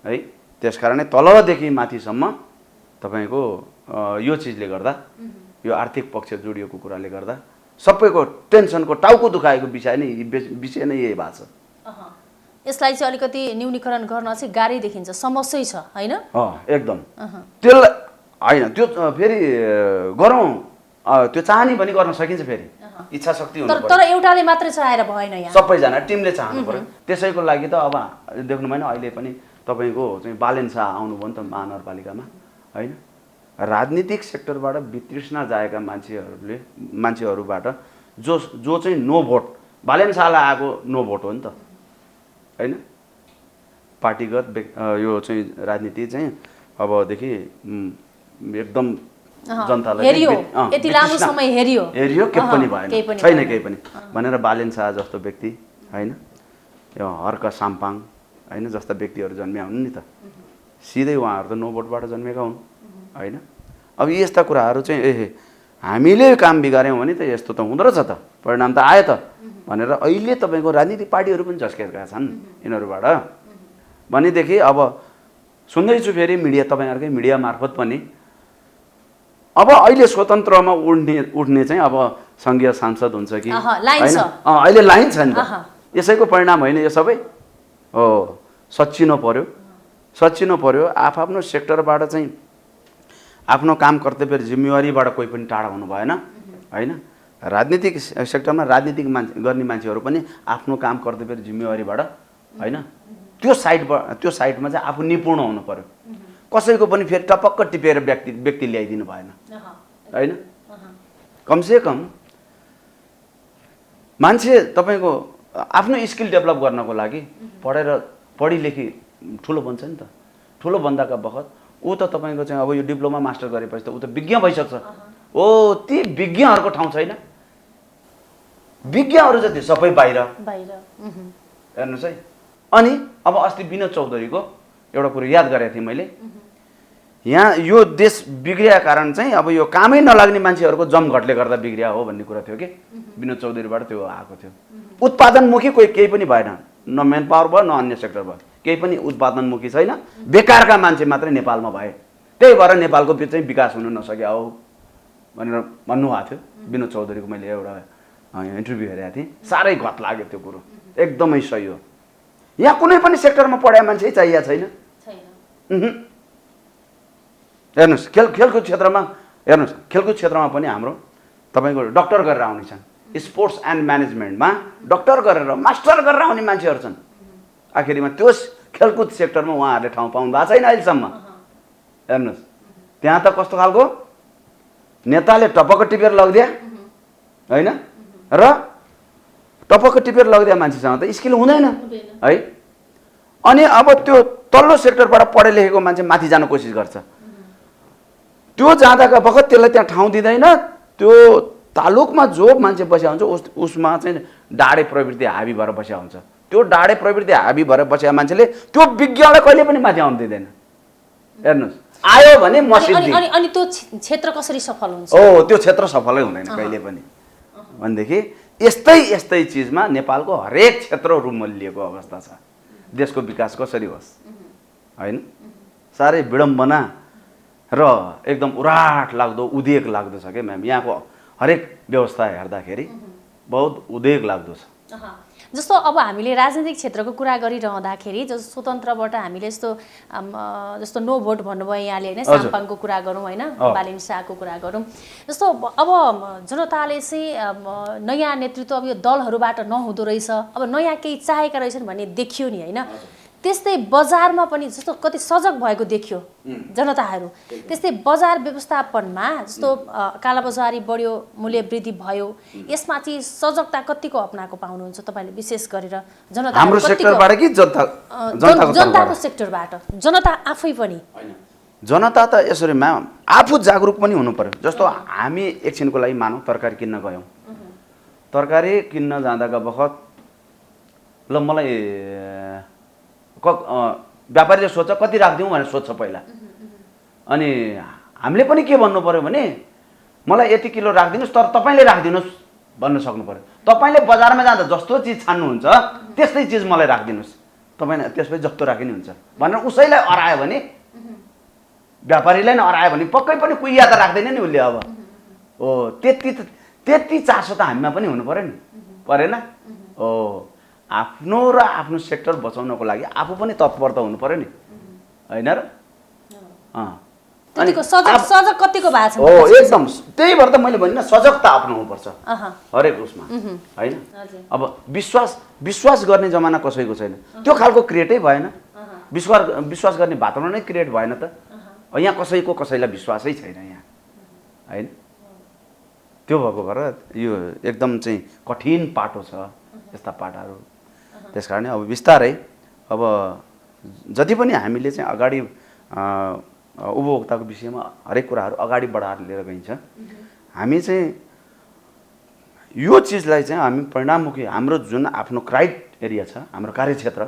है, त्यस कारणले तलदेखि माथिसम्म तपाईँको यो चिजले गर्दा, यो आर्थिक पक्ष जोडिएको कुराले गर्दा सबैको टेन्सनको टाउको दुखाएको विषय नै यही भएको छ। यसलाई चाहिँ अलिकति न्यूनीकरण गर्न चाहिँ गाह्रै देखिन्छ, समस्या छ होइन? एकदम। त्यसलाई होइन, त्यो फेरि गरौँ त्यो चाहनी पनि गर्न सकिन्छ फेरि इच्छा शक्ति हुनु तर एउटाले मात्रै चाहेर भएन यहाँ सबैजना टिमले चाहनु पर्यो त्यसैको लागि त अब देख्नु भएन अहिले पनि तपाईँको चाहिँ बालेन शाह आउनुभयो नि त महानगरपालिकामा होइन राजनीतिक सेक्टरबाट वितृष्णा जाएका मान्छेहरूबाट जो चाहिँ नो भोट बालेन शाहलाई आएको नो भोट हो नि त होइन पार्टीगत यो चाहिँ राजनीति चाहिँ अबदेखि एकदम जनतालाई यति लामो समय हेरियो केही पनि भएन छैन केही पनि भनेर बालेन शाह जस्तो व्यक्ति होइन यो हर्क साम्पाङ होइन जस्ता व्यक्तिहरू जन्मिया हुन् नि त सिधै उहाँहरू त नो भोटबाट जन्मेका हुन् होइन अब यस्ता कुराहरू चाहिँ हामीले काम बिगाऱ्यौँ भने त यस्तो त हुँदो रहेछ त परिणाम त आयो त भनेर अहिले तपाईँको राजनीतिक पार्टीहरू पनि झस्केका छन् यिनीहरूबाट भनेदेखि अब सुन्दैछु फेरि मिडिया तपाईँहरूकै मिडिया मार्फत पनि अब अहिले स्वतन्त्रमा उठ्ने चाहिँ अब सङ्घीय सांसद हुन्छ कि होइन अहिले लाइन छ नि त यसैको परिणाम होइन यो सबै हो सच्चिनु पर्यो आफ्नो सेक्टरबाट चाहिँ आफ्नो काम कर्तव्य जिम्मेवारीबाट कोही पनि टाढा हुनु भएन होइन राजनीतिक सेक्टरमा राजनीतिक गर्ने मान्छेहरू पनि आफ्नो काम कर्तव्य जिम्मेवारीबाट होइन त्यो साइडमा चाहिँ आफू निपुण हुनु पर्यो कसैको पनि फेरि टपक्क टिपेर व्यक्ति ल्याइदिनु भएन होइन कमसेकम मान्छे तपाईँको आफ्नो स्किल डेभलप गर्नको लागि पढी लेखी ठुलो बन्छ नि त ठुलो बन्दाका बखत ऊ त तपाईँको चाहिँ अब यो डिप्लोमा मास्टर गरेपछि त ऊ त विज्ञ भइसक्छ ओ ती विज्ञहरूको ठाउँ छैन विज्ञहरू जति सबै बाहिर हेर्नुहोस् है अनि अब अस्ति विनोद चौधरीको एउटा कुरो याद गरेको थिएँ मैले यहाँ यो देश बिग्रिया कारण चाहिँ अब यो कामै नलाग्ने मान्छेहरूको जमघटले गर्दा बिग्रिया हो भन्ने कुरा थियो कि विनोद चौधरीबाट त्यो आएको थियो उत्पादनमुखी केही पनि भएन न मेन पावर भयो न अन्य सेक्टर भयो केही पनि उत्पादनमुखी छैन बेकारका मान्छे मात्रै नेपालमा भए त्यही भएर नेपालको चाहिँ विकास हुन नसक्यो हो भनेर भन्नुभएको थियो विनोद चौधरीको मैले एउटा इन्टरभ्यू हेरेको थिएँ साह्रै घत लाग्यो त्यो कुरो एकदमै सही हो यहाँ कुनै पनि सेक्टरमा पढाए मान्छे चाहिएको छैन हेर्नुहोस् खेलकुद क्षेत्रमा पनि हाम्रो तपाईँको डक्टर गरेर आउने छन् स्पोर्ट्स एन्ड म्यानेजमेन्टमा डक्टर गरेर मास्टर गरेर आउने मान्छेहरू छन् आखिरीमा त्यो खेलकुद सेक्टरमा उहाँहरूले ठाउँ पाउनु भएको छैन अहिलेसम्म हेर्नुहोस् त्यहाँ त कस्तो खालको नेताले टपक्क टिपेर लगिदिया होइन र टपक्क टिपेर लगिदिया मान्छेसँग त स्किल हुँदैन है अनि अब त्यो तल्लो सेक्टरबाट पढे लेखेको मान्छे माथि जान कोसिस गर्छ त्यो जाँदाका बखत त्यसलाई त्यहाँ ठाउँ दिँदैन त्यो तालुकमा जो मान्छे बसेको हुन्छ उसमा चाहिँ डाडे प्रवृत्ति हाबी भएर बसेको हुन्छ त्यो डाडे प्रवृत्ति हाबी भएर बसेको मान्छेले त्यो विज्ञलाई कहिले पनि माथि आउनु दिँदैन हेर्नुहोस् आयो भने मसिद्धि अनि त्यो क्षेत्र कसरी सफल हुन्छ त्यो क्षेत्र सफलै हुँदैन कहिले पनि भनेदेखि यस्तै चिजमा नेपालको हरेक क्षेत्र रुमल्लिएको अवस्था छ देशको विकास कसरी होस् होइन साह्रै विडम्बना र एकदम उराट लाग्दो उदेक लाग्दो छ क्या म्याम यहाँको हरेक व्यवस्था हेर्दाखेरि बहुत उदेक लाग्दो छ जस्तो अब हामीले राजनीतिक क्षेत्रको कुरा गरिरहँदाखेरि जस्तो स्वतन्त्रबाट हामीले जस्तो नो भोट भन्नुभयो यहाँले होइन साम्पाङको कुरा गरौँ होइन बालेन शाहको कुरा गरौँ जस्तो अब जनताले चाहिँ नयाँ नेतृत्व अब यो दलहरूबाट नहुँदो रहेछ अब नयाँ केही चाहेका रहेछन् भन्ने देखियो नि होइन त्यस्तै बजारमा पनि जस्तो कति सजग भएको देखियो जनताहरू त्यस्तै बजार व्यवस्थापनमा जस्तो कालाबजारी बढ्यो मूल्य वृद्धि भयो यसमा चाहिँ सजगता कतिको अप्नाएको पाउनुहुन्छ तपाईँले विशेष गरेर हाम्रो सेक्टरबाट कि जनताको सेक्टरबाट जनता आफै पनि जनता त यसरी म्याम आफू जागरुक पनि हुनु पर्यो जस्तो हामी एकछिनको लागि मानौँ तरकारी किन्न गयौँ तरकारी किन्न जाँदाका बखत ल मलाई व्यापारीले सोध्छ कति राखिदिउँ भनेर सोध्छ पहिला अनि हामीले पनि के भन्नु पर्यो भने मलाई यति किलो राखिदिनुहोस् तर तपाईँले राखिदिनुहोस् भन्न सक्नु पर्यो तपाईँले बजारमा जाँदा जस्तो चिज छान्नुहुन्छ त्यस्तै चिज मलाई राखिदिनुहोस् तपाईँले त्यसपछि जस्तो राखे नि हुन्छ भनेर उसैलाई अरायो भने व्यापारीलाई नै अरायो भने पक्कै पनि कुहिया त राख्दैन नि उसले अब हो त्यति चासो त हामीमा पनि हुनु पर्यो नि परेन हो आफ्नो र आफ्नो सेक्टर बचाउनको लागि आफू पनि तत्परता हुनु पर्यो नि होइन र त्यतिको सजग कतिको भएको छ हो एकदम त्यही भएर त मैले भने सजगता अपनाउनु पर्छ हरेक उसमा हैन अब विश्वास गर्ने जमाना कसैको छैन त्यो खालको क्रिएटै भएन विश्वास गर्ने वातावरणै क्रिएट भएन त यहाँ कसैको कसैलाई विश्वासै छैन यहाँ हैन त्यो भएको भएर यो एकदम चाहिँ कठिन पाटो छ यस्ता पाटाहरू त्यसकारणले अब बिस्तारै अब जति पनि हामीले चाहिँ अगाडि उपभोक्ताको विषयमा हरेक कुराहरू अगाडि बढाएर लिएर गइन्छ हामी चाहिँ यो चिजलाई चाहिँ हामी परिणाममुखी हाम्रो जुन आफ्नो क्राइटेरिया छ हाम्रो कार्यक्षेत्र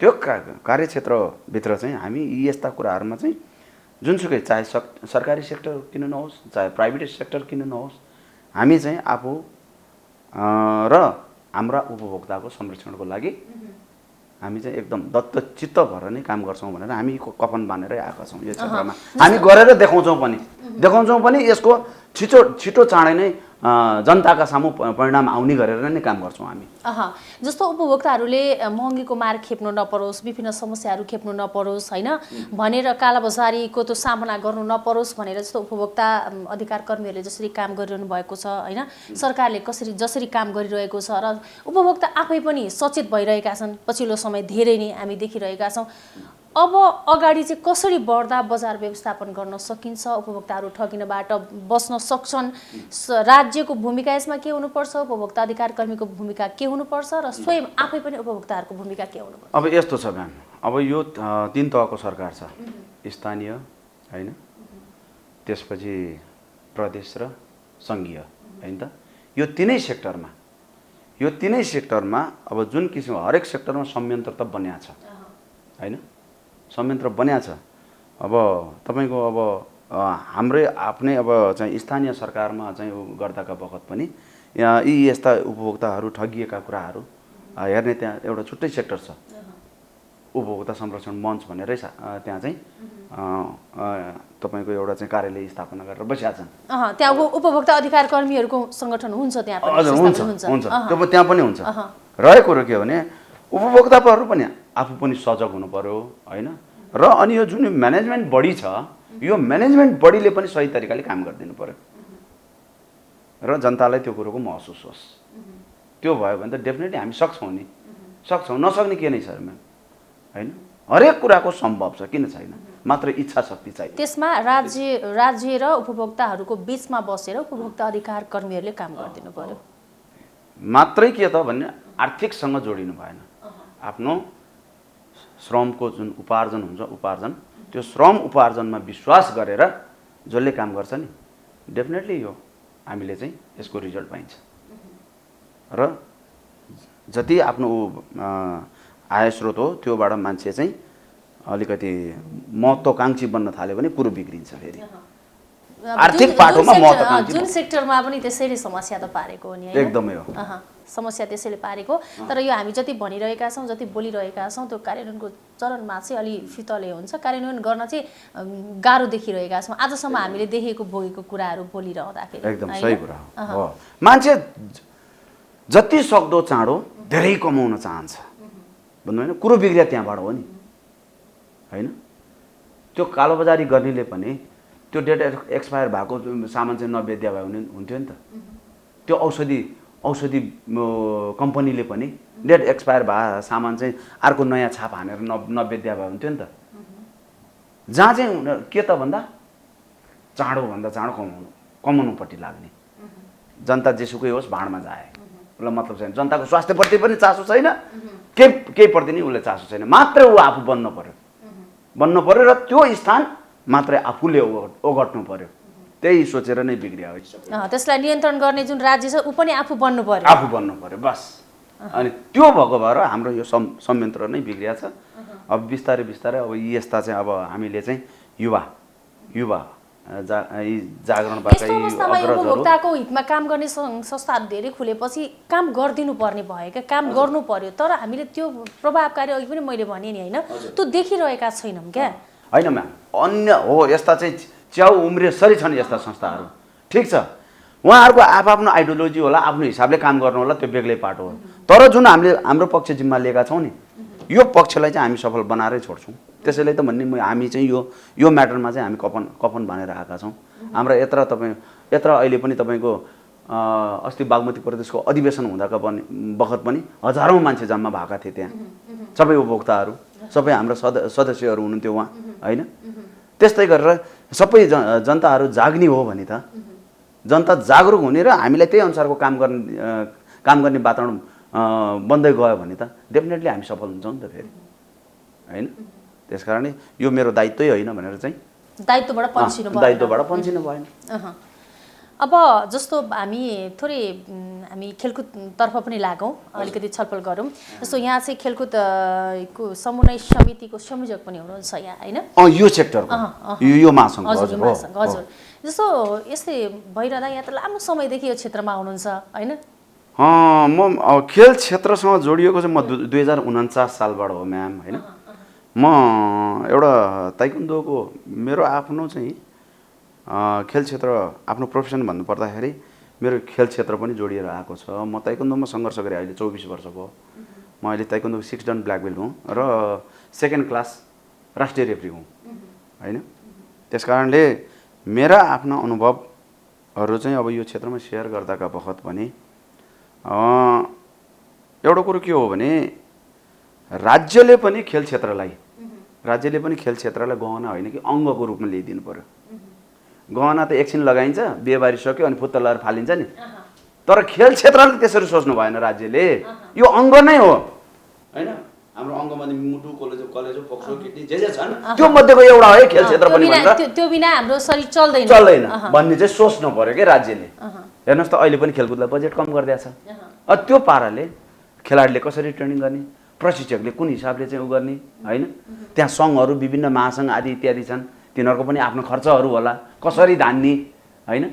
त्यो कार्यक्षेत्रभित्र चाहिँ हामी यी यस्ता कुराहरूमा चाहिँ जुनसुकै चाहे सरकारी सेक्टर किन नहोस् चाहे प्राइभेट सेक्टर किन नहोस् हामी चाहिँ आफू र हाम्रा उपभोक्ताको संरक्षणको लागि हामी चाहिँ एकदम दत्तचित्त भएर नै काम गर्छौँ भनेर हामी कफन बाँधेरै आएका छौँ यो क्षेत्रमा हामी गरेर देखाउँछौँ पनि यसको छिटो चाँडै नै जनताका सामु परिणाम आउने गरेर नै काम गर्छौँ हामी जस्तो उपभोक्ताहरूले महँगीको मार खेप्नु नपरोस् विभिन्न समस्याहरू खेप्नु नपरोस् हैन भनेर कालाबजारीको त्यो सामना गर्नु नपरोस् भनेर जस्तो उपभोक्ता अधिकार कर्मीहरूले जसरी काम गरिरहनु भएको छ हैन सरकारले जसरी काम गरिरहेको छ र उपभोक्ता आफै पनि सचेत भइरहेका छन् पछिल्लो समय धेरै नै हामी देखिरहेका छौँ अब अगाडि चाहिँ कसरी बढ्दा बजार व्यवस्थापन गर्न सकिन्छ उपभोक्ताहरू ठगिनबाट बस्न सक्छन् राज्यको भूमिका यसमा के हुनुपर्छ उपभोक्ता अधिकार कर्मीको भूमिका के हुनुपर्छ र स्वयं आफै पनि उपभोक्ताहरूको भूमिका के हुनुपर्छ अब यस्तो छ म्याम अब यो 3 तहको सरकार छ स्थानीय हैन त्यसपछि प्रदेश र संघीय हैन त यो तीनै सेक्टरमा अब जुन किसिम हरेक सेक्टरमा संयन्त्र त बन्या छ हैन संयन्त्र बन्या छ अब तपाईको अब हाम्रै आफ्नै अब चाहिँ स्थानीय सरकारमा चाहिँ गर्दाका बखत पनि यी यस्ता उपभोक्ताहरू ठगिएका कुराहरू हेर्ने त्यहाँ एउटा छुट्टै सेक्टर छ उपभोक्ता संरक्षण मञ्च भनेरै त्यहाँ चाहिँ तपाईको एउटा चाहिँ कार्यालय स्थापना गरेर बसिया छन् त्यहाँ उपभोक्ता अधिकार कर्मीहरूको संगठन हुन्छ त्यहाँ पनि हुन्छ त्यो त्यहाँ पनि हुन्छ रहेको कुरो के हो भने उपभोक्ताहरू पनि आफू पनि सजग हुनु पर्यो हैन र अनि यो जुन म्यानेजमेन्ट बडी छ यो म्यानेजमेन्ट बडीले पनि सही तरिकाले काम गरिदिनु पर्यो र जनतालाई त्यो कुरोको महसुस होस् त्यो भयो भने त डेफिनेटली हामी सक्छौँ नसक्ने के नै छ म्याम हैन हरेक कुराको सम्भव छ किन छैन मात्र इच्छा शक्ति चाहियो त्यसमा राज्य र उपभोक्ताहरूको बीचमा बसेर उपभोक्ता अधिकार कर्मीहरूले काम गरिदिनु पर्यो मात्रै के त भन्ने आर्थिकसँग जोडिनु भएन आफ्नो श्रमको जुन उपार्जन हुन्छ त्यो श्रम उपार्जनमा विश्वास गरेर जसले काम गर्छ नि डेफिनेटली यो हामीले चाहिँ यसको रिजल्ट पाइन्छ र जति आफ्नो आय स्रोत हो त्योबाट मान्छे चाहिँ अलिकति महत्त्वकांक्षी बन्न थाल्यो भने कुरो बिग्रिन्छ फेरि आर्थिक पाटोमा महत्त्वकांक्षी जुन सेक्टरमा पनि त्यसैले समस्या त पारेको हो नि हैन एकदमै हो समस्या त्यसैले पारेको तर यो हामी जति भनिरहेका छौँ जति बोलिरहेका छौँ त्यो कार्यान्वयनको चरणमा चाहिँ अलि फितले हुन्छ कार्यान्वयन गर्न चाहिँ गाह्रो देखिरहेका छौँ आजसम्म हामीले देखेको भोगेको कुराहरू बोलिरहँदाखेरि एकदम सही कुरा हो मान्छे जति सक्दो चाँडो धेरै कमाउन चाहन्छ भन्नु हैन कुरो बिग्रिया त्यहाँबाट हो नि हैन त्यो कालोबजारी गर्नेले पनि त्यो डेट एक्सपायर भएको सामान चाहिँ नबेच्दा भयो भने हुन्थ्यो नि त त्यो औषधि कम्पनीले पनि डेट एक्सपायर भए सामान चाहिँ अर्को नयाँ छाप हानेर नबेच्दा भयो हुन्थ्यो नि त जहाँ चाहिँ के त भन्दा चाँडो कमाउनुपट्टि लाग्ने जनता जेसुकै होस् भाँडमा जाए उसलाई मतलब छैन जनताको स्वास्थ्यप्रति पनि चासो छैन केही प्रति नै उसले चासो छैन मात्र ऊ आफू बन्न पर्यो र त्यो स्थान मात्रै आफूले ओगट्नु पर्यो त्यही सोचेर नै बिग्रिया हो त्यसलाई नियन्त्रण गर्ने जुन राज्य छ ऊ पनि आफू बन्नु पर्यो बस अनि त्यो भएको भएर हाम्रो यो संयन्त्र नै बिग्रिया छ अब बिस्तारै अब यस्ता चाहिँ अब हामीले चाहिँ युवा जागरणबाट उपभोक्ताको हितमा काम गर्ने संस्थाहरू धेरै खुलेपछि काम गरिदिनु पर्ने भयो क्या काम गर्नु पर्यो तर हामीले त्यो प्रभावकारी अघि पनि मैले भने नि हैन त्यो देखिरहेका छैनौँ क्या हैन म्याम अन्य हो यस्ता चाहिँ च्याउ उम्रेसरी छन् यस्ता संस्थाहरू ठिक छ उहाँहरूको आफ्नो आइडियोलोजी होला आफ्नो हिसाबले काम गर्नु होला त्यो बेग्लै पाटो हो तर जुन हामीले हाम्रो पक्ष जिम्मा लिएका छौँ नि यो पक्षलाई चाहिँ हामी सफल बनाएरै छोड्छौँ त्यसैले त भन्ने हामी चाहिँ यो म्याटरमा चाहिँ हामी कफन भनेर आएका छौँ। हाम्रो यत्र अहिले पनि तपाईँको अस्ति बागमती प्रदेशको अधिवेशन हुँदाका बखत पनि हजारौँ मान्छे जम्मा भएका थिए त्यहाँ, सबै उपभोक्ताहरू, सबै हाम्रो सदस्यहरू हुनुहुन्थ्यो उहाँ, होइन? त्यस्तै गरेर सबै जनताहरू जाग्ने हो भने त जनता जागरुक हुने र हामीलाई त्यही अनुसारको काम गर्ने वातावरण बन्दै गयो भने त डेफिनेटली हामी सफल हुन्छौँ नि त फेरि, होइन? त्यस कारणले यो मेरो दायित्वै होइन भनेर चाहिँ दायित्वबाट पन्सिनु भएन। अब जस्तो हामी थोरै हामी खेलकुदतर्फ पनि लागौँ, अलिकति छलफल गरौँ। जस्तो यहाँ चाहिँ खेलकुद को समन्वय समितिको संयोजक पनि हुनुहुन्छ यहाँ, होइन? यो सेक्टरको यो महासङ्घ। हजुर, जस्तो यस्तै भइरहँदा यहाँ त लामो समयदेखि यो क्षेत्रमा हुनुहुन्छ, होइन? म खेल क्षेत्रसँग जोडिएको चाहिँ म 2049 सालबाट हो म्याम, होइन? म एउटा ताइक्वान्डोको मेरो आफ्नो चाहिँ खेल क्षेत्र आफ्नो प्रोफेसन भन्नुपर्दाखेरि मेरो खेल क्षेत्र पनि जोडिएर आएको छ। म ताइक्वान्डोमा सङ्घर्ष गरेँ, अहिले 24 वर्ष भयो। म अहिले ताइक्वान्डोको 6 डन ब्ल्याक बेल्ट हुँ र 2nd क्लास राष्ट्रिय रेफ्री हुँ, होइन? त्यस कारणले मेरा आफ्ना अनुभवहरू चाहिँ अब यो क्षेत्रमा सेयर गर्दाका बखत पनि एउटा कुरो के हो भने राज्यले पनि खेल क्षेत्रलाई गहना होइन कि अङ्गको रूपमा ल्याइदिनु पर्यो। गहना त एकछिन लगाइन्छ, बिहे बारी सक्यो अनि फुत्त लगाएर फालिन्छ नि, तर खेल क्षेत्रले त्यसरी सोच्नु भएन राज्यले। यो अङ्ग नै हो, होइन? हाम्रो अङ्गमा मुटु, कलेजो, फोक्सो, किडनी जे छन् त्यो मध्येको एउटा हो खेल क्षेत्र पनि भनेर। त्यो बिना हाम्रो शरीर चल्दैन भन्ने चाहिँ सोच्नु पर्यो कि राज्यले। हेर्नुहोस् त अहिले पनि खेलकुदलाई बजेट कम गरिदिएको छ। त्यो पाराले खेलाडीले कसरी ट्रेनिङ गर्ने, प्रशिक्षकले कुन हिसाबले चाहिँ उ गर्ने, होइन? त्यहाँ सङ्घहरू, विभिन्न महासङ्घ आदि इत्यादि छन्, तिनीहरूको पनि आफ्नो खर्चहरू होला, कसरी धान्ने, होइन?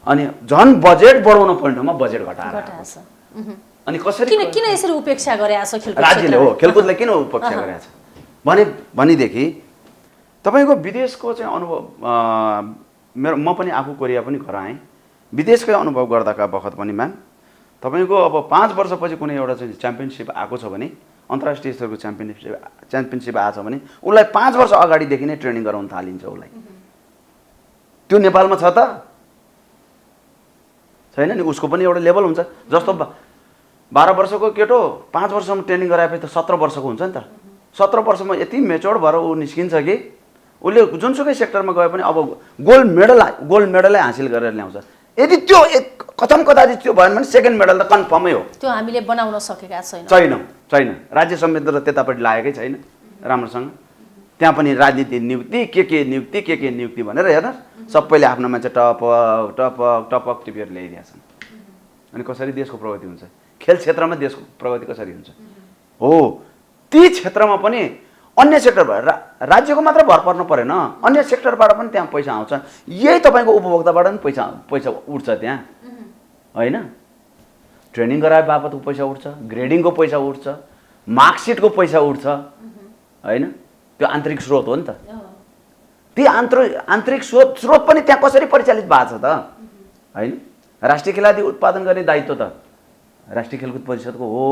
अनि झन् बजेट बढाउन पर्ने ठाउँमा बजेट घटाएर अनि कसरी किन यसरी उपेक्षा गरेको छ खेलकुद राज्यले? हो, खेलकुदलाई किन उपेक्षा गरेको छ भनेदेखि तपाईँको विदेशको चाहिँ अनुभव म पनि आफू कोरिया पनि घर आएँ। विदेशकै अनुभव गर्दाका बखत पनि म्याम तपाईँको अब 5 वर्षपछि कुनै एउटा चाहिँ च्याम्पियनसिप आएको छ भने, अन्तर्राष्ट्रिय स्तरको च्याम्पियनसिप आएको छ भने उसलाई 5 वर्ष अगाडिदेखि नै ट्रेनिङ गराउन थालिन्छ उसलाई। त्यो नेपालमा छ त छैन नि? उसको पनि एउटा लेभल हुन्छ। जस्तो 12 वर्षको केटो 5 वर्षसम्म ट्रेनिङ गराएपछि त 17 वर्षको हुन्छ नि त। 17 वर्षमा यति मेच्योर भएर ऊ निस्किन्छ कि उसले जुनसुकै सेक्टरमा गए पनि अब गोल्ड मेडलै हासिल गरेर ल्याउँछ। यदि त्यो कथम कदाचित त्यो भएन भने 2nd मेडल त कन्फर्मै हो। त्यो हामीले बनाउन सकेका छैन। राज्य संयन्त्र त त्यतापट्टि लागेकै छैन राम्रोसँग। त्यहाँ पनि राजनीति नियुक्ति के नियुक्ति भनेर हेर्न सबैले आफ्नो मान्छे टपक टिपेर ल्याइदिएका छन्। अनि कसरी देशको प्रगति हुन्छ? खेल क्षेत्रमा देशको प्रगति कसरी हुन्छ? हो, ती क्षेत्रमा पनि अन्य सेक्टरबाट राज्यको मात्र भर पर्नु परेन, अन्य सेक्टरबाट पनि त्यहाँ पैसा आउँछ। यही तपाईँको उपभोक्ताबाट पनि पैसा उठ्छ त्यहाँ, होइन? ट्रेनिङ गराए बापत पैसा उठ्छ, ग्रेडिङको पैसा उठ्छ, मार्कसिटको पैसा उठ्छ, होइन? त्यो आन्तरिक स्रोत हो नि त। ती आन्तरिक स्रोत पनि त्यहाँ कसरी परिचालित भएको छ त, होइन? राष्ट्रिय खेलाडी उत्पादन गर्ने दायित्व त राष्ट्रिय खेलकुद परिषदको हो।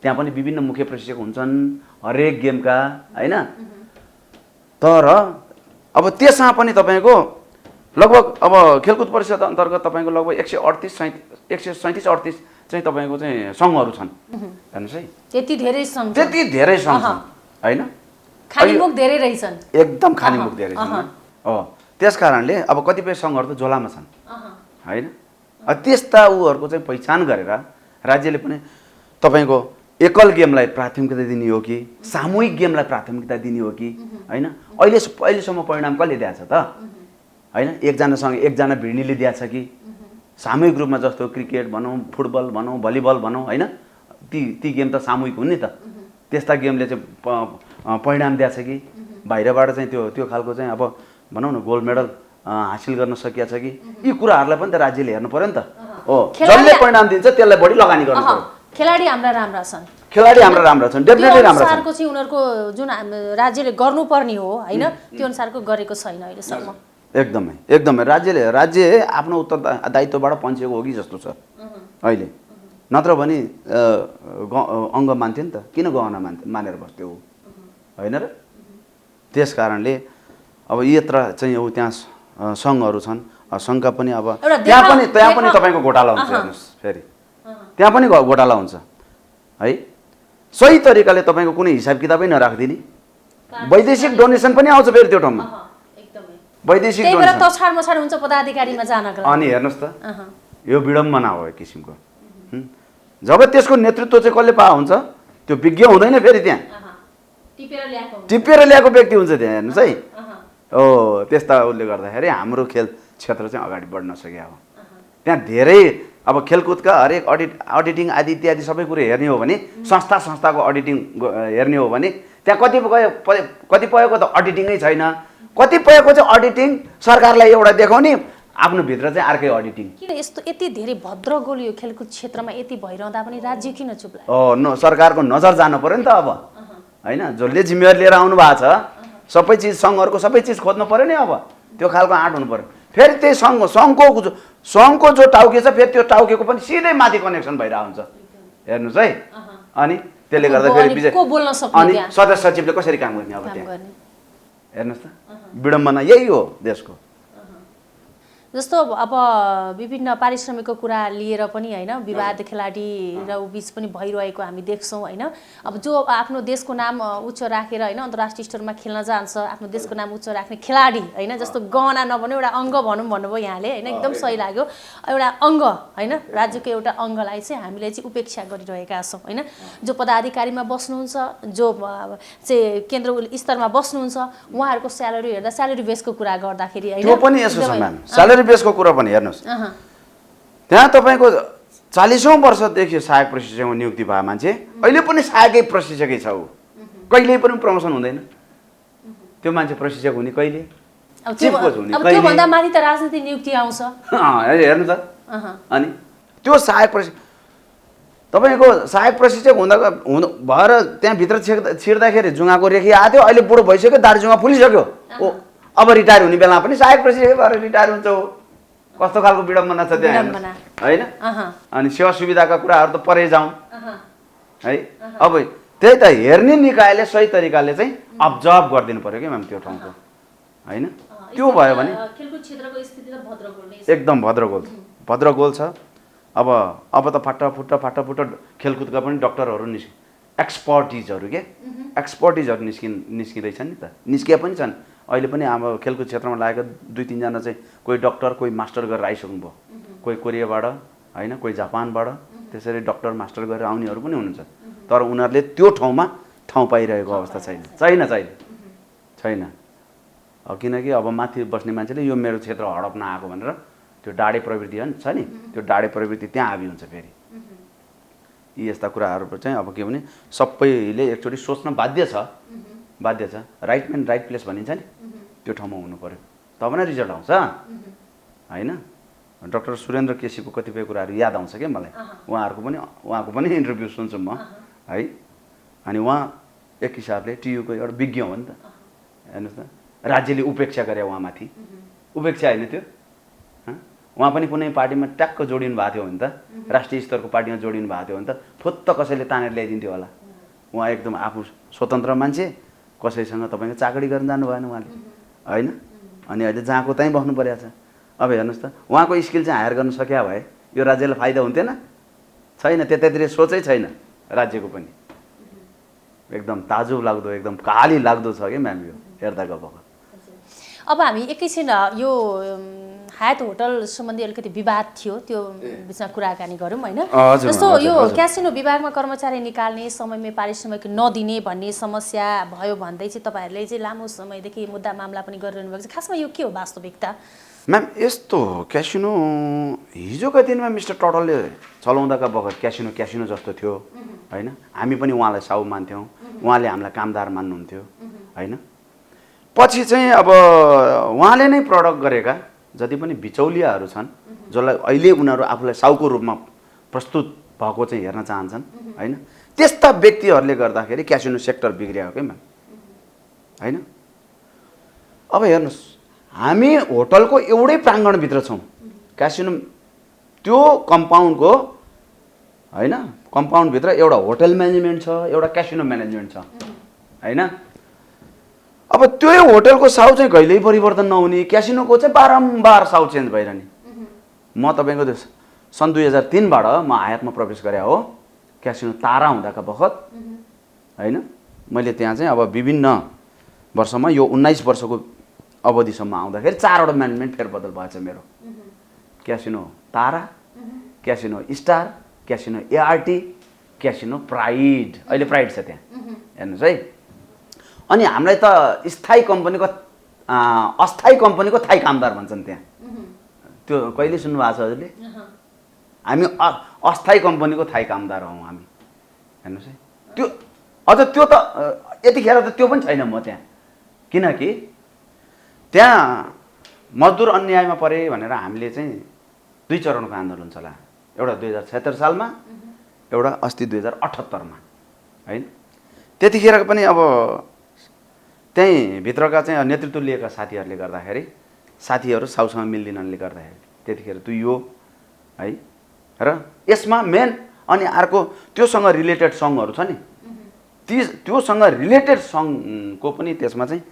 त्यहाँ पनि विभिन्न मुख्य प्रशिक्षक हुन्छन् हरेक गेमका, होइन? तर अब त्यसमा पनि तपाईँको लगभग अब खेलकुद परिषद अन्तर्गत तपाईँको लगभग 137-138 चाहिँ तपाईँको चाहिँ सङ्घहरू छन्। हेर्नुहोस् है, त्यति धेरै सङ्घ छन्, होइन? खानीमुख धेरै रहेछन्, एकदम खानीमुख धेरै छन्। हो, त्यस कारणले अब कतिपय सङ्घहरू त झोलामा छन्, होइन? त्यस्ता उहरूको चाहिँ पहिचान गरेर राज्यले पनि तपाईँको एकल गेमलाई प्राथमिकता दिने हो कि सामूहिक गेमलाई प्राथमिकता दिने हो कि, होइन? अहिलेसम्म परिणाम कसले दिएको छ त, होइन? एकजनासँग एकजना भिड्नेले दिएको छ कि सामूहिक रूपमा, जस्तो क्रिकेट भनौँ, फुटबल भनौँ, भलिबल भनौँ, होइन? ती गेम त सामूहिक हुन् नि त। त्यस्ता गेमले चाहिँ परिणाम दिएको छ कि बाहिरबाट चाहिँ त्यो खालको चाहिँ अब भनौँ न गोल्ड मेडल हासिल गर्न सकिएको छ कि? यी कुराहरूलाई पनि त राज्यले हेर्नु पर्यो नि त। हो, जसले परिणाम दिन्छ त्यसलाई बढी लगानी गर्नु पर्यो। खेलाडी हाम्रा राम्रा छन्, डेफिनेटली राम्रा छन्। चाहिँ उनीहरूको जुन राज्यले गर्नुपर्ने हो, होइन? त्यो अनुसारको गरेको छैन अहिलेसम्म। एकदमै राज्य आफ्नो उत्तरदायित्वबाट पन्छेको हो कि जस्तो छ अहिले। नत्र भने अङ्ग मान्थ्यो नि त, किन गहना मानेर बस्थ्यो, होइन र? त्यस कारणले अब यत्र चाहिँ अब त्यहाँ सङ्घहरू छन्, सङ्घका पनि अब त्यहाँ पनि तपाईँको घोटाला हुन्छ। हेर्नुहोस् फेरि त्यहाँ पनि घोटाला हुन्छ है। सही तरिकाले तपाईँको कुनै हिसाब किताबै नराखिदिने, वैदेशिक डोनेसन पनि आउँछ फेरि त्यो ठाउँमा, वैदेशिक डोनेसन तछाड मछाड हुन्छ पदाधिकारीमा जानको लागि। अनि हेर्नुहोस् त यो विडम्बना हो एक किसिमको। जब त्यसको नेतृत्व चाहिँ कसले पाएको हुन्छ, त्यो विज्ञ हुँदैन फेरि, त्यहाँ टिपेर ल्याएको व्यक्ति हुन्छ त्यहाँ। हेर्नुहोस् है, हो त्यस्ता उसले गर्दाखेरि हाम्रो खेल क्षेत्र चाहिँ अगाडि बढ्न सक्यो। अब त्यहाँ धेरै अब खेलकुदका हरेक अडिटिङ आदि इत्यादि सबै कुरो हेर्ने हो भने संस्थाको अडिटिङ हेर्ने हो भने त्यहाँ कतिपयको त अडिटिङै छैन, कतिपयको चाहिँ अडिटिङ सरकारलाई एउटा देखाउने, आफ्नो भित्र चाहिँ अर्कै अडिटिङ। किन यस्तो यति धेरै भद्रगोल यो खेलकुद क्षेत्रमा यति भइरहँदा पनि राज्य किन चुप लाग्यो? सरकारको नजर जानु पर्यो नि त अब, होइन? जसले जिम्मेवारी लिएर आउनु भएको छ सबै चिज, सङ्घहरूको सबै चिज खोज्नु पर्यो नि। अब त्यो खालको आँट हुनु पर्यो। फेरि त्यही सङ्घको जो टाउके छ फेरि त्यो टाउकेको पनि सिधै माथि कनेक्सन भइरहेको हुन्छ। हेर्नुहोस् है, अनि त्यसले गर्दा फेरि अनि सदस्य सचिवले कसरी काम गर्ने अब त्यहाँ? हेर्नुहोस् त, विडम्बना यही हो देशको। जस्तो अब विभिन्न पारिश्रमिकको कुरा लिएर पनि होइन, विवाद खेलाडी र बीच पनि भइरहेको हामी देख्छौँ होइन। अब जो आफ्नो देशको नाम उच्च राखेर होइन अन्तर्राष्ट्रिय स्तरमा खेल्न जान्छ, आफ्नो देशको नाम उच्च राख्ने खेलाडी होइन, जस्तो गहना नभनौँ एउटा अङ्ग भनौँ भन्नुभयो यहाँले होइन, एकदम सही लाग्यो। एउटा अङ्ग होइन, राज्यको एउटा अङ्गलाई चाहिँ हामीले चाहिँ उपेक्षा गरिरहेका छौँ होइन। जो पदाधिकारीमा बस्नुहुन्छ, जो चाहिँ केन्द्र स्तरमा बस्नुहुन्छ, उहाँहरूको स्यालेरी हेर्दा स्यालेरी बेसको कुरा गर्दाखेरि होइन, त्यो पनि यसो छ म्याम, स्यालेरी बेसको कुरा पनि हेर्नुहोस्। त्यहाँ तपाईँको 40औं वर्षदेखि सहायक प्रशिक्षकमा नियुक्ति भयो मान्छे, अहिले पनि सहायकै प्रशिक्षकै छ ऊ, कहिल्यै पनि प्रमोसन हुँदैन त्यो मान्छे। प्रशिक्षक हुने कहिले, चिफ कोच हुने कहिले, त्योभन्दा माथि त राजनीतिक नियुक्ति आउँछ। हेर्नु त, अनि त्यो सहायक प्रशिक्षक तपाईँको सहायक प्रशिक्षक भएर त्यहाँभित्र छिर्दाखेरि जुङ्गाको रेखी आएको थियो, अहिले बुढो भइसक्यो, दाढी जुङ्गा फुलिसक्यो, ओ अब रिटायर हुने बेलामा पनि सहायक प्रशिक्षक भएर रिटायर हुन्छ। हो कस्तो खालको विडम्बना छ त्यहाँ होइन। अनि सेवा सुविधाका कुराहरू त परै जाउँ है। अब त्यही त हेर्ने निकायले सही तरिकाले चाहिँ अब्जर्भ गरिदिनु पर्यो कि म्याम त्यो ठाउँको होइन। त्यो भयो भने एकदम भद्रगोल छ। अब त फाटाफुट्टा खेलकुदका पनि डक्टरहरू एक्सपर्टिजहरू एक्सपर्टिजहरू निस्किँदैछन् नि त, निस्किया पनि छन् अहिले पनि। अब खेलकुद क्षेत्रमा लागेको 2-3 जना चाहिँ कोही डक्टर कोही मास्टर गरेर आइसक्नुभयो, कोही कोरियाबाट होइन, कोही जापानबाट, त्यसरी डक्टर मास्टर गरेर आउनेहरू पनि हुनुहुन्छ। तर उनीहरूले त्यो ठाउँमा ठाउँ पाइरहेको अवस्था छैन। किनकि अब माथि बस्ने मान्छेले यो मेरो क्षेत्र हडप्न आएको भनेर त्यो डाडे प्रवृत्ति छ नि, त्यो डाडे प्रवृत्ति त्यहाँ हाबी हुन्छ फेरि। यी यस्ता कुराहरू चाहिँ अब के भने सबैले एकचोटि सोच्न बाध्य छ। राइट म्यान राइट प्लेस भनिन्छ नि, त्यो ठाउँमा हुनु पर्यो, तब नै रिजल्ट आउँछ होइन। डाक्टर सुरेन्द्र केसीको कतिपय कुराहरू याद आउँछ क्या मलाई, उहाँको पनि इन्टरभ्यू सुन्छु म है। अनि उहाँ एक हिसाबले टियुको एउटा विज्ञ हो नि त। हेर्नुहोस् त, राज्यले उपेक्षा गरे उहाँमाथि, उपेक्षा होइन त्यो। उहाँ पनि कुनै पार्टीमा ट्याक्क जोडिनु भएको थियो भने त, राष्ट्रिय स्तरको पार्टीमा जोडिनु भएको थियो भने त फुत्त कसैले तानेर ल्याइदिन्थ्यो होला। उहाँ एकदम आफू स्वतन्त्र मान्छे, कसैसँग तपाईँको चाकडी गर्न जानु भएन उहाँले होइन। अनि अहिले जहाँको त्यहीँ बस्नु परेको छ। अब हेर्नुहोस् त, उहाँको स्किल चाहिँ हायर गर्न सकिया भए यो राज्यलाई फाइदा हुन्थेन? छैन, त्यतातिर सोचै छैन राज्यको पनि। एकदम ताजुब लाग्दो, एकदम काली लाग्दो छ क्या म्याम यो हेर्दा गएको। अब हामी एकैछिन यो हायत होटल सम्बन्धी अलिकति विवाद थियो, त्यो बिचमा कुराकानी गरौँ होइन। जस्तो यो क्यासिनो विभागमा कर्मचारी निकाल्ने, समयमै पारिश्रमिक नदिने भन्ने समस्या भयो भन्दै चाहिँ तपाईँहरूले चाहिँ लामो समयदेखि मुद्दा मामला पनि गरिरहनु भएको छ। खासमा यो के हो वास्तविकता? म्याम यस्तो क्यासिनो हिजोका दिनमा मिस्टर टटलले चलाउँदाका बखत क्यासिनो जस्तो थियो होइन। हामी पनि उहाँलाई साउ मान्थ्यौँ, उहाँले हामीलाई कामदार मान्नुहुन्थ्यो होइन। पछि चाहिँ अब उहाँले नै प्रडक्ट गरेका जति पनि बिचौलियाहरू छन्, जसलाई अहिले उनीहरू आफूलाई साउको रूपमा प्रस्तुत भएको चाहिँ हेर्न चाहन्छन् होइन, त्यस्ता व्यक्तिहरूले गर्दाखेरि क्यासिनो सेक्टर बिग्रियो क्या म्याम होइन। अब हेर्नुहोस्, हामी होटलको एउटै प्राङ्गणभित्र छौँ, क्यासिनो त्यो कम्पाउन्डको होइन, कम्पाउन्डभित्र एउटा होटल म्यानेजमेन्ट छ, एउटा क्यासिनो म्यानेजमेन्ट छ होइन। त्यो होटलको साउ चाहिँ कहिल्यै परिवर्तन नहुने, क्यासिनोको चाहिँ बारम्बार साउ चेन्ज भइरहने। म तपाईँको त्यो सन् 2003बाट म आयातमा प्रवेश गरे हो, क्यासिनो तारा हुँदाका बखत होइन। मैले त्यहाँ चाहिँ अब विभिन्न वर्षमा यो 19 वर्षको अवधिसम्म आउँदाखेरि 4वटा म्यानेजमेन्ट फेरबदल भएछ मेरो। Casino Tara, casino star, casino ART, casino pride, अहिले प्राइड छ त्यहाँ, हेर्नुहोस् है। अनि हामीलाई त स्थायी कम्पनीको अस्थायी कम्पनीको थाई कामदार भन्छन् त्यहाँ। त्यो कहिले सुन्नु भएको छ हजुरले? हामी अस्थायी कम्पनीको थाई कामदार हौँ हामी, हेर्नुहोस् है। त्यो अझ त्यो त यतिखेर त त्यो पनि छैन म त्यहाँ, किनकि त्यहाँ मजदुर अन्यायमा परे भनेर हामीले चाहिँ 2 चरणको आन्दोलन चलायो। एउटा 2076 सालमा, एउटा अस्ति 2078मा, होइन। त्यतिखेर पनि अब त्यहीँ भित्रका चाहिँ नेतृत्व लिएका साथीहरूले गर्दाखेरि, साथीहरू साउसँग मिल्दिनले गर्दाखेरि त्यतिखेर तुइयो है। र यसमा मेन अनि अर्को त्योसँग रिलेटेड सङ्घहरू छ नि, त्योसँग रिलेटेड सङ्घको पनि त्यसमा चाहिँ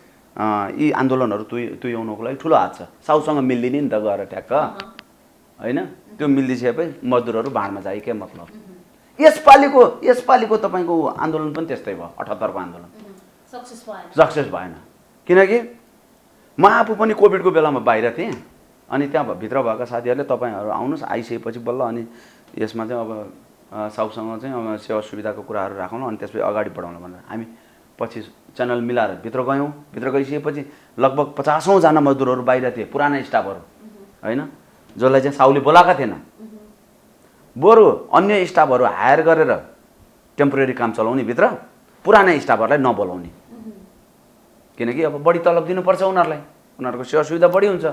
यी आन्दोलनहरू तुल्याउनुको लागि ठुलो हात छ। साउसँग मिल्दिने नि त गएर ठ्याक्क, होइन। त्यो मिल्दिसकेपछि मजदुरहरू भाँडमा जाए के मतलब। यसपालिको तपाईँको आन्दोलन पनि त्यस्तै भयो, 78 को आन्दोलन सक्सेस भएन। किनकि म आफू पनि कोभिडको बेलामा बाहिर थिएँ, अनि त्यहाँ भित्र भएका साथीहरूले तपाईँहरू आउनुहोस्, आइसकेपछि बल्ल अनि यसमा चाहिँ अब साउसँग चाहिँ अब सेवा सुविधाको कुराहरू राखौँ अनि त्यसपछि अगाडि बढाउनु भनेर हामी पछि च्यानल मिलाएर भित्र गयौँ। भित्र गइसकेपछि लगभग 50औं जना मजदुरहरू बाहिर थिए, पुराना स्टाफहरू, होइन, जसलाई चाहिँ साउले बोलाएका थिएन। बरु अन्य स्टाफहरू हायर गरेर टेम्पोरेरी काम चलाउने भित्र, पुराना स्टाफहरूलाई नबोलाउने, किनकि अब बढी तलब दिनुपर्छ उनीहरूलाई, उनीहरूको सेवा सुविधा बढी हुन्छ।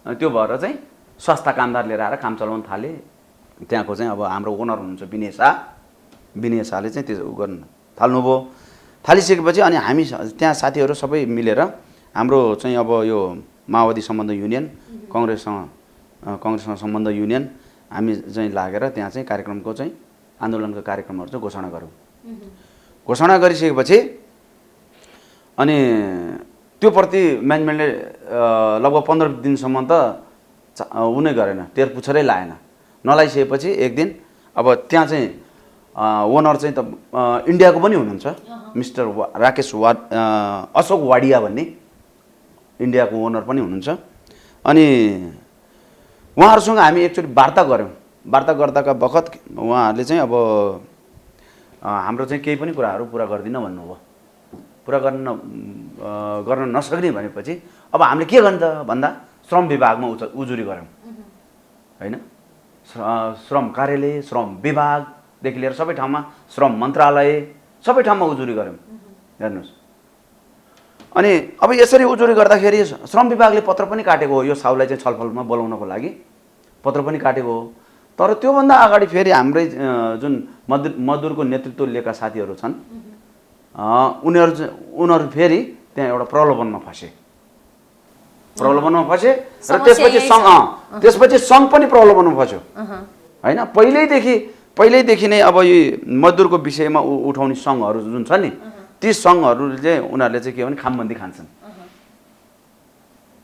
अनि त्यो भएर चाहिँ सस्ता कामदार लिएर आएर काम चलाउन थाले। त्यहाँको चाहिँ अब हाम्रो ओनर हुनुहुन्छ विनय शाहले चाहिँ त्यो गर्न थाल्नुभयो। थालिसकेपछि अनि हामी त्यहाँ साथीहरू सबै मिलेर हाम्रो चाहिँ अब यो माओवादी सम्बन्ध युनियन, काङ्ग्रेससँग सम्बन्ध युनियन, हामी चाहिँ लागेर त्यहाँ चाहिँ कार्यक्रमको चाहिँ आन्दोलनको कार्यक्रमहरू चाहिँ घोषणा गऱ्यौँ। घोषणा गरिसकेपछि अनि त्यो प्रति म्यानेजमेन्टले लगभग 15 दिनसम्म त उनै गरेन, टेर पुछरै लाएन। नलाइसकेपछि एक दिन अब त्यहाँ चाहिँ ओनर चाहिँ त इन्डियाको पनि हुनुहुन्छ, मिस्टर राकेश अशोक वाडिया भन्ने इन्डियाको ओनर पनि हुनुहुन्छ। अनि उहाँहरूसँग हामी एकचोटि वार्ता गऱ्यौँ। वार्ता गर्दाका बखत उहाँहरूले चाहिँ अब हाम्रो चाहिँ केही पनि कुराहरू पुरा गर्दिन भन्नुभयो। पुरा गर्न नसक्ने भनेपछि अब हामीले के गर्ने त भन्दा श्रम विभागमा उजुरी गऱ्यौँ, होइन। श्रम कार्यालय, श्रम विभागदेखि लिएर सबै ठाउँमा, श्रम मन्त्रालय, सबै ठाउँमा उजुरी गऱ्यौँ, हेर्नुहोस्। अनि अब यसरी उजुरी गर्दाखेरि श्रम विभागले पत्र पनि काटेको हो, यो साउलाई चाहिँ छलफलमा बोलाउनको लागि पत्र पनि काटेको हो। तर त्योभन्दा अगाडि फेरि हाम्रै जुन मजदुरको नेतृत्व लिएका साथीहरू छन्, उनीहरू फेरि त्यहाँ एउटा प्रलोभनमा फसे र त्यसपछि सङ्घ पनि प्रलोभनमा फस्यो, होइन। पहिल्यैदेखि नै अब यो मजदुरको विषयमा उठाउने सङ्घहरू जुन छ नि, ती सङ्घहरूले चाहिँ उनीहरूले चाहिँ के भने खामबन्दी खान्छन्,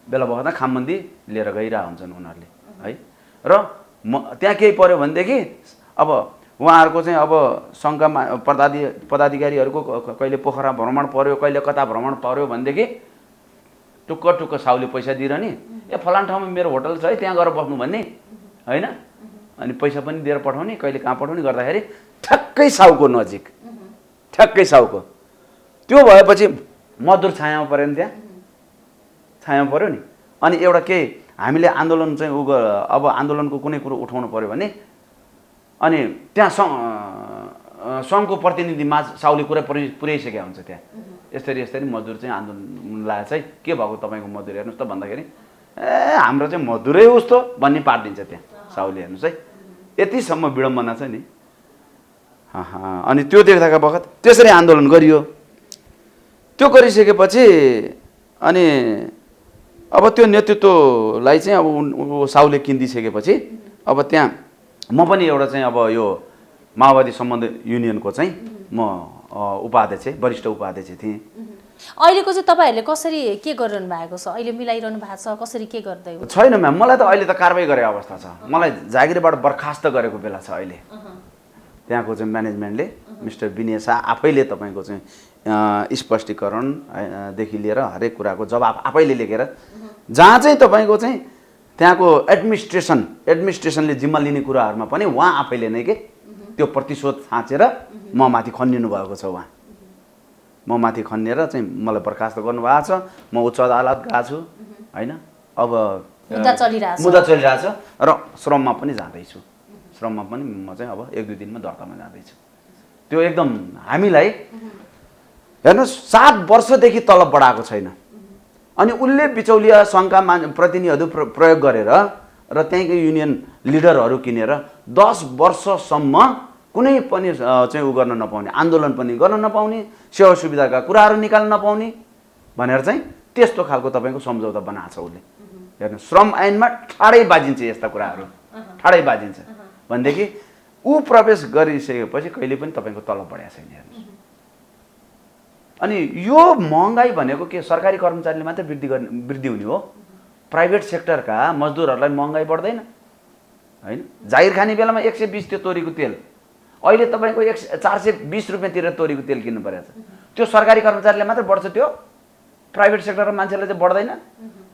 बेला बखतमा खामबन्दी लिएर गइरहेको हुन्छन् उनीहरूले, है। र त्यहाँ केही पर्यो भनेदेखि अब उहाँहरूको चाहिँ अब सङ्घका पदाधिकारीहरूको कहिले पोखरा भ्रमण पर्यो, कहिले कता भ्रमण पर्यो भनेदेखि टुक्क साउले पैसा दिइरहने, फलान ठाउँमा मेरो होटल छ है त्यहाँ गएर बस्नु भन्ने, होइन। अनि पैसा पनि दिएर पठाउने, कहिले कहाँ पठाउने गर्दाखेरि ठ्याक्कै साउको नजिक, ठ्याक्कै साउको। त्यो भएपछि मजदुर छायामा पऱ्यो नि, त्यहाँ छायामा पऱ्यो नि। अनि एउटा केही हामीले आन्दोलन चाहिँ अब आन्दोलनको कुनै कुरो उठाउनु पऱ्यो भने अनि त्यहाँ सङ्घको प्रतिनिधिमा साउले कुरा पुर्याइसकेका हुन्छ। त्यहाँ यसरी मजदुर चाहिँ आन्दोलनलाई चाहिँ के भएको तपाईँको मजदुर हेर्नुहोस् त भन्दाखेरि हाम्रो चाहिँ मजदुरै उस्तो भन्ने पारिदिन्छ त्यहाँ साउले, हेर्नुहोस् है। यतिसम्म विडम्बना छ नि। अनि त्यो देख्दाका बखत त्यसरी आन्दोलन गरियो। त्यो गरिसकेपछि अनि अब त्यो नेतृत्वलाई चाहिँ अब साउले किनिदिसकेपछि अब त्यहाँ म पनि एउटा चाहिँ अब यो माओवादी सम्बन्ध युनियनको चाहिँ म उपाध्यक्ष, वरिष्ठ उपाध्यक्ष थिएँ। अहिलेको चाहिँ तपाईँहरूले कसरी के गरिरहनु भएको छ अहिले मिलाइरहनु भएको छ कसरी के गर्दै हो छैन म्याम मलाई त अहिले त कारबाही गरे अवस्था छ मलाई जागिरबाट बर्खास्त गरेको बेला छ अहिले त्यहाँको चाहिँ म्यानेजमेन्टले मिस्टर विनय शाह आफैले तपाईँको चाहिँ स्पष्टीकरणदेखि लिएर हरेक कुराको जवाब आफैले लेखेर जहाँ चाहिँ तपाईँको चाहिँ त्यहाँको एडमिनिस्ट्रेसनले जिम्मा लिने कुराहरूमा पनि उहाँ आफैले नै के त्यो प्रतिशोध छाँचेर म माथि खनिनु भएको छ उहाँ म माथि खनिएर चाहिँ मलाई बर्खास्त गर्नुभएको छ म उच्च अदालत गएको छु होइन अब मुद्दा चलिरहेछ र श्रममा पनि जाँदैछु श्रममा पनि म चाहिँ अब 1-2 दिनमा दर्तामा जाँदैछु त्यो एकदम हामीलाई हेर्नुहोस् 7 वर्षदेखि तलब बढाएको छैन अनि उसले बिचौलिया सङ्घका प्रतिनिधिहरू प्रयोग गरेर र त्यहीँको युनियन लिडरहरू किनेर 10 वर्षसम्म कुनै पनि चाहिँ उ गर्न नपाउने आन्दोलन पनि गर्न नपाउने सेवा सुविधाका कुराहरू निकाल्न नपाउने भनेर चाहिँ त्यस्तो खालको तपाईँको सम्झौता बनाएको छ उसले हेर्नु श्रम ऐनमा ठाडै बाजिन्छ यस्ता कुराहरू ठाडै बाजिन्छ भनेदेखि ऊ प्रवेश गरिसकेपछि कहिले पनि तपाईँको तलब बढाएको छैन हेर्नुहोस् अनि यो महँगाई भनेको के सरकारी कर्मचारीले मात्रै वृद्धि हुने हो प्राइभेट सेक्टरका मजदुरहरूलाई महँगाई बढ्दैन होइन जागिर खाने बेलामा 120 त्यो तोरीको तेल अहिले तपाईँको 420 रुपियाँ तिरेर तोरीको तेल किन्नु परेको छ त्यो सरकारी कर्मचारीले मात्रै बढ्छ त्यो प्राइभेट सेक्टरको मान्छेले चाहिँ बढ्दैन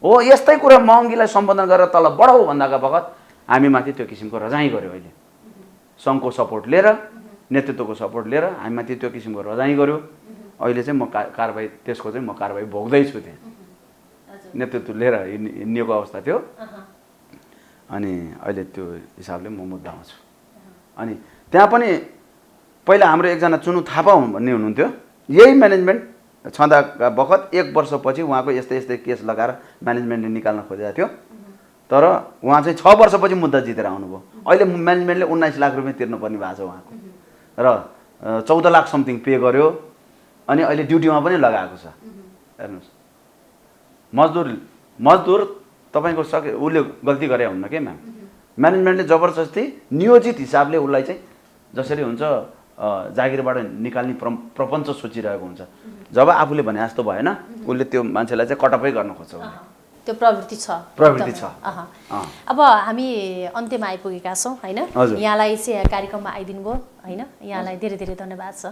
हो यस्तै कुरा महँगीलाई सम्बोधन गरेर तल बढाऊ भन्दाका बखत हामीमाथि त्यो किसिमको रजाइ गर्यो अहिले सङ्घको सपोर्ट लिएर नेतृत्वको सपोर्ट लिएर हामीमाथि त्यो किसिमको रजाइ गर्यो अहिले चाहिँ म कारबाही त्यसको चाहिँ म कारबाही भोग्दैछु त्यहाँ नेतृत्व लिएर हिँडिएको अवस्था थियो अनि अहिले त्यो हिसाबले म मुद्दा आउँछु अनि त्यहाँ पनि पहिला हाम्रो एकजना चुनु थापा भन्ने हुनुहुन्थ्यो यही म्यानेजमेन्ट छँदाका बखत 1 वर्षपछि उहाँको यस्तै यस्तै केस लगाएर म्यानेजमेन्टले निकाल्न खोजेको थियो तर उहाँ चाहिँ 6 वर्षपछि मुद्दा जितेर आउनुभयो अहिले म्यानेजमेन्टले 19 लाख रुपियाँ तिर्नुपर्ने भएको छ उहाँको र 14 लाख समथिङ पे गर्यो अनि अहिले ड्युटीमा पनि लगाएको छ हेर्नुहोस् मजदुर तपाईँको उसले गल्ती गरे हुन्न के म्याम म्यानेजमेन्टले जबरजस्ती नियोजित हिसाबले उसलाई चाहिँ जसरी हुन्छ जागिरबाट निकाल्ने प्रपञ्च सोचिरहेको हुन्छ जब आफूले भने जस्तो भएन उसले त्यो मान्छेलाई चाहिँ कटअपै गर्न खोज्छ त्यो प्रवृत्ति छ अब हामी अन्त्यमा आइपुगेका छौँ होइन यहाँलाई चाहिँ कार्यक्रममा आइदिनु भयो होइन यहाँलाई धेरै धेरै धन्यवाद छ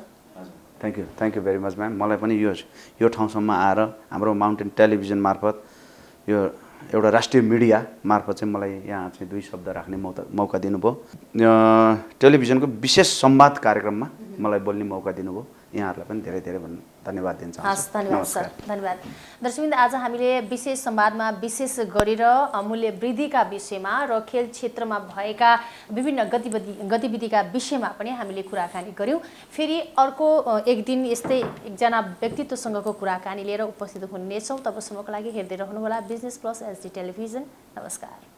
thank you very much ma'am मलाई पनि यो ठाउँसम्म आएर हाम्रो माउन्टेन टेलिभिजन मार्फत यो एउटा राष्ट्रिय मिडिया मार्फत चाहिँ मलाई यहाँ चाहिँ 2 शब्द राख्ने मौका दिनुभयो टेलिभिजनको विशेष संवाद कार्यक्रममा मलाई बोल्ने मौका दिनुभयो यहाँहरूलाई पनि धेरै धेरै धन्यवाद दिन चाहन्छु हस् धन्यवाद सर धन्यवाद दर्शकवृन्द आज हामीले विशेष संवादमा विशेष गरेर मूल्य वृद्धिका विषयमा र खेल क्षेत्रमा भएका विभिन्न गतिविधिका विषयमा पनि हामीले कुराकानी गर्यौं फेरि अर्को एक दिन यस्तै एकजना व्यक्तित्वसँगको कुराकानी लिएर उपस्थित हुनेछौँ तबसम्मको लागि हेर्दै रहनुहोला बिजनेस प्लस एसडी टेलिभिजन नमस्कार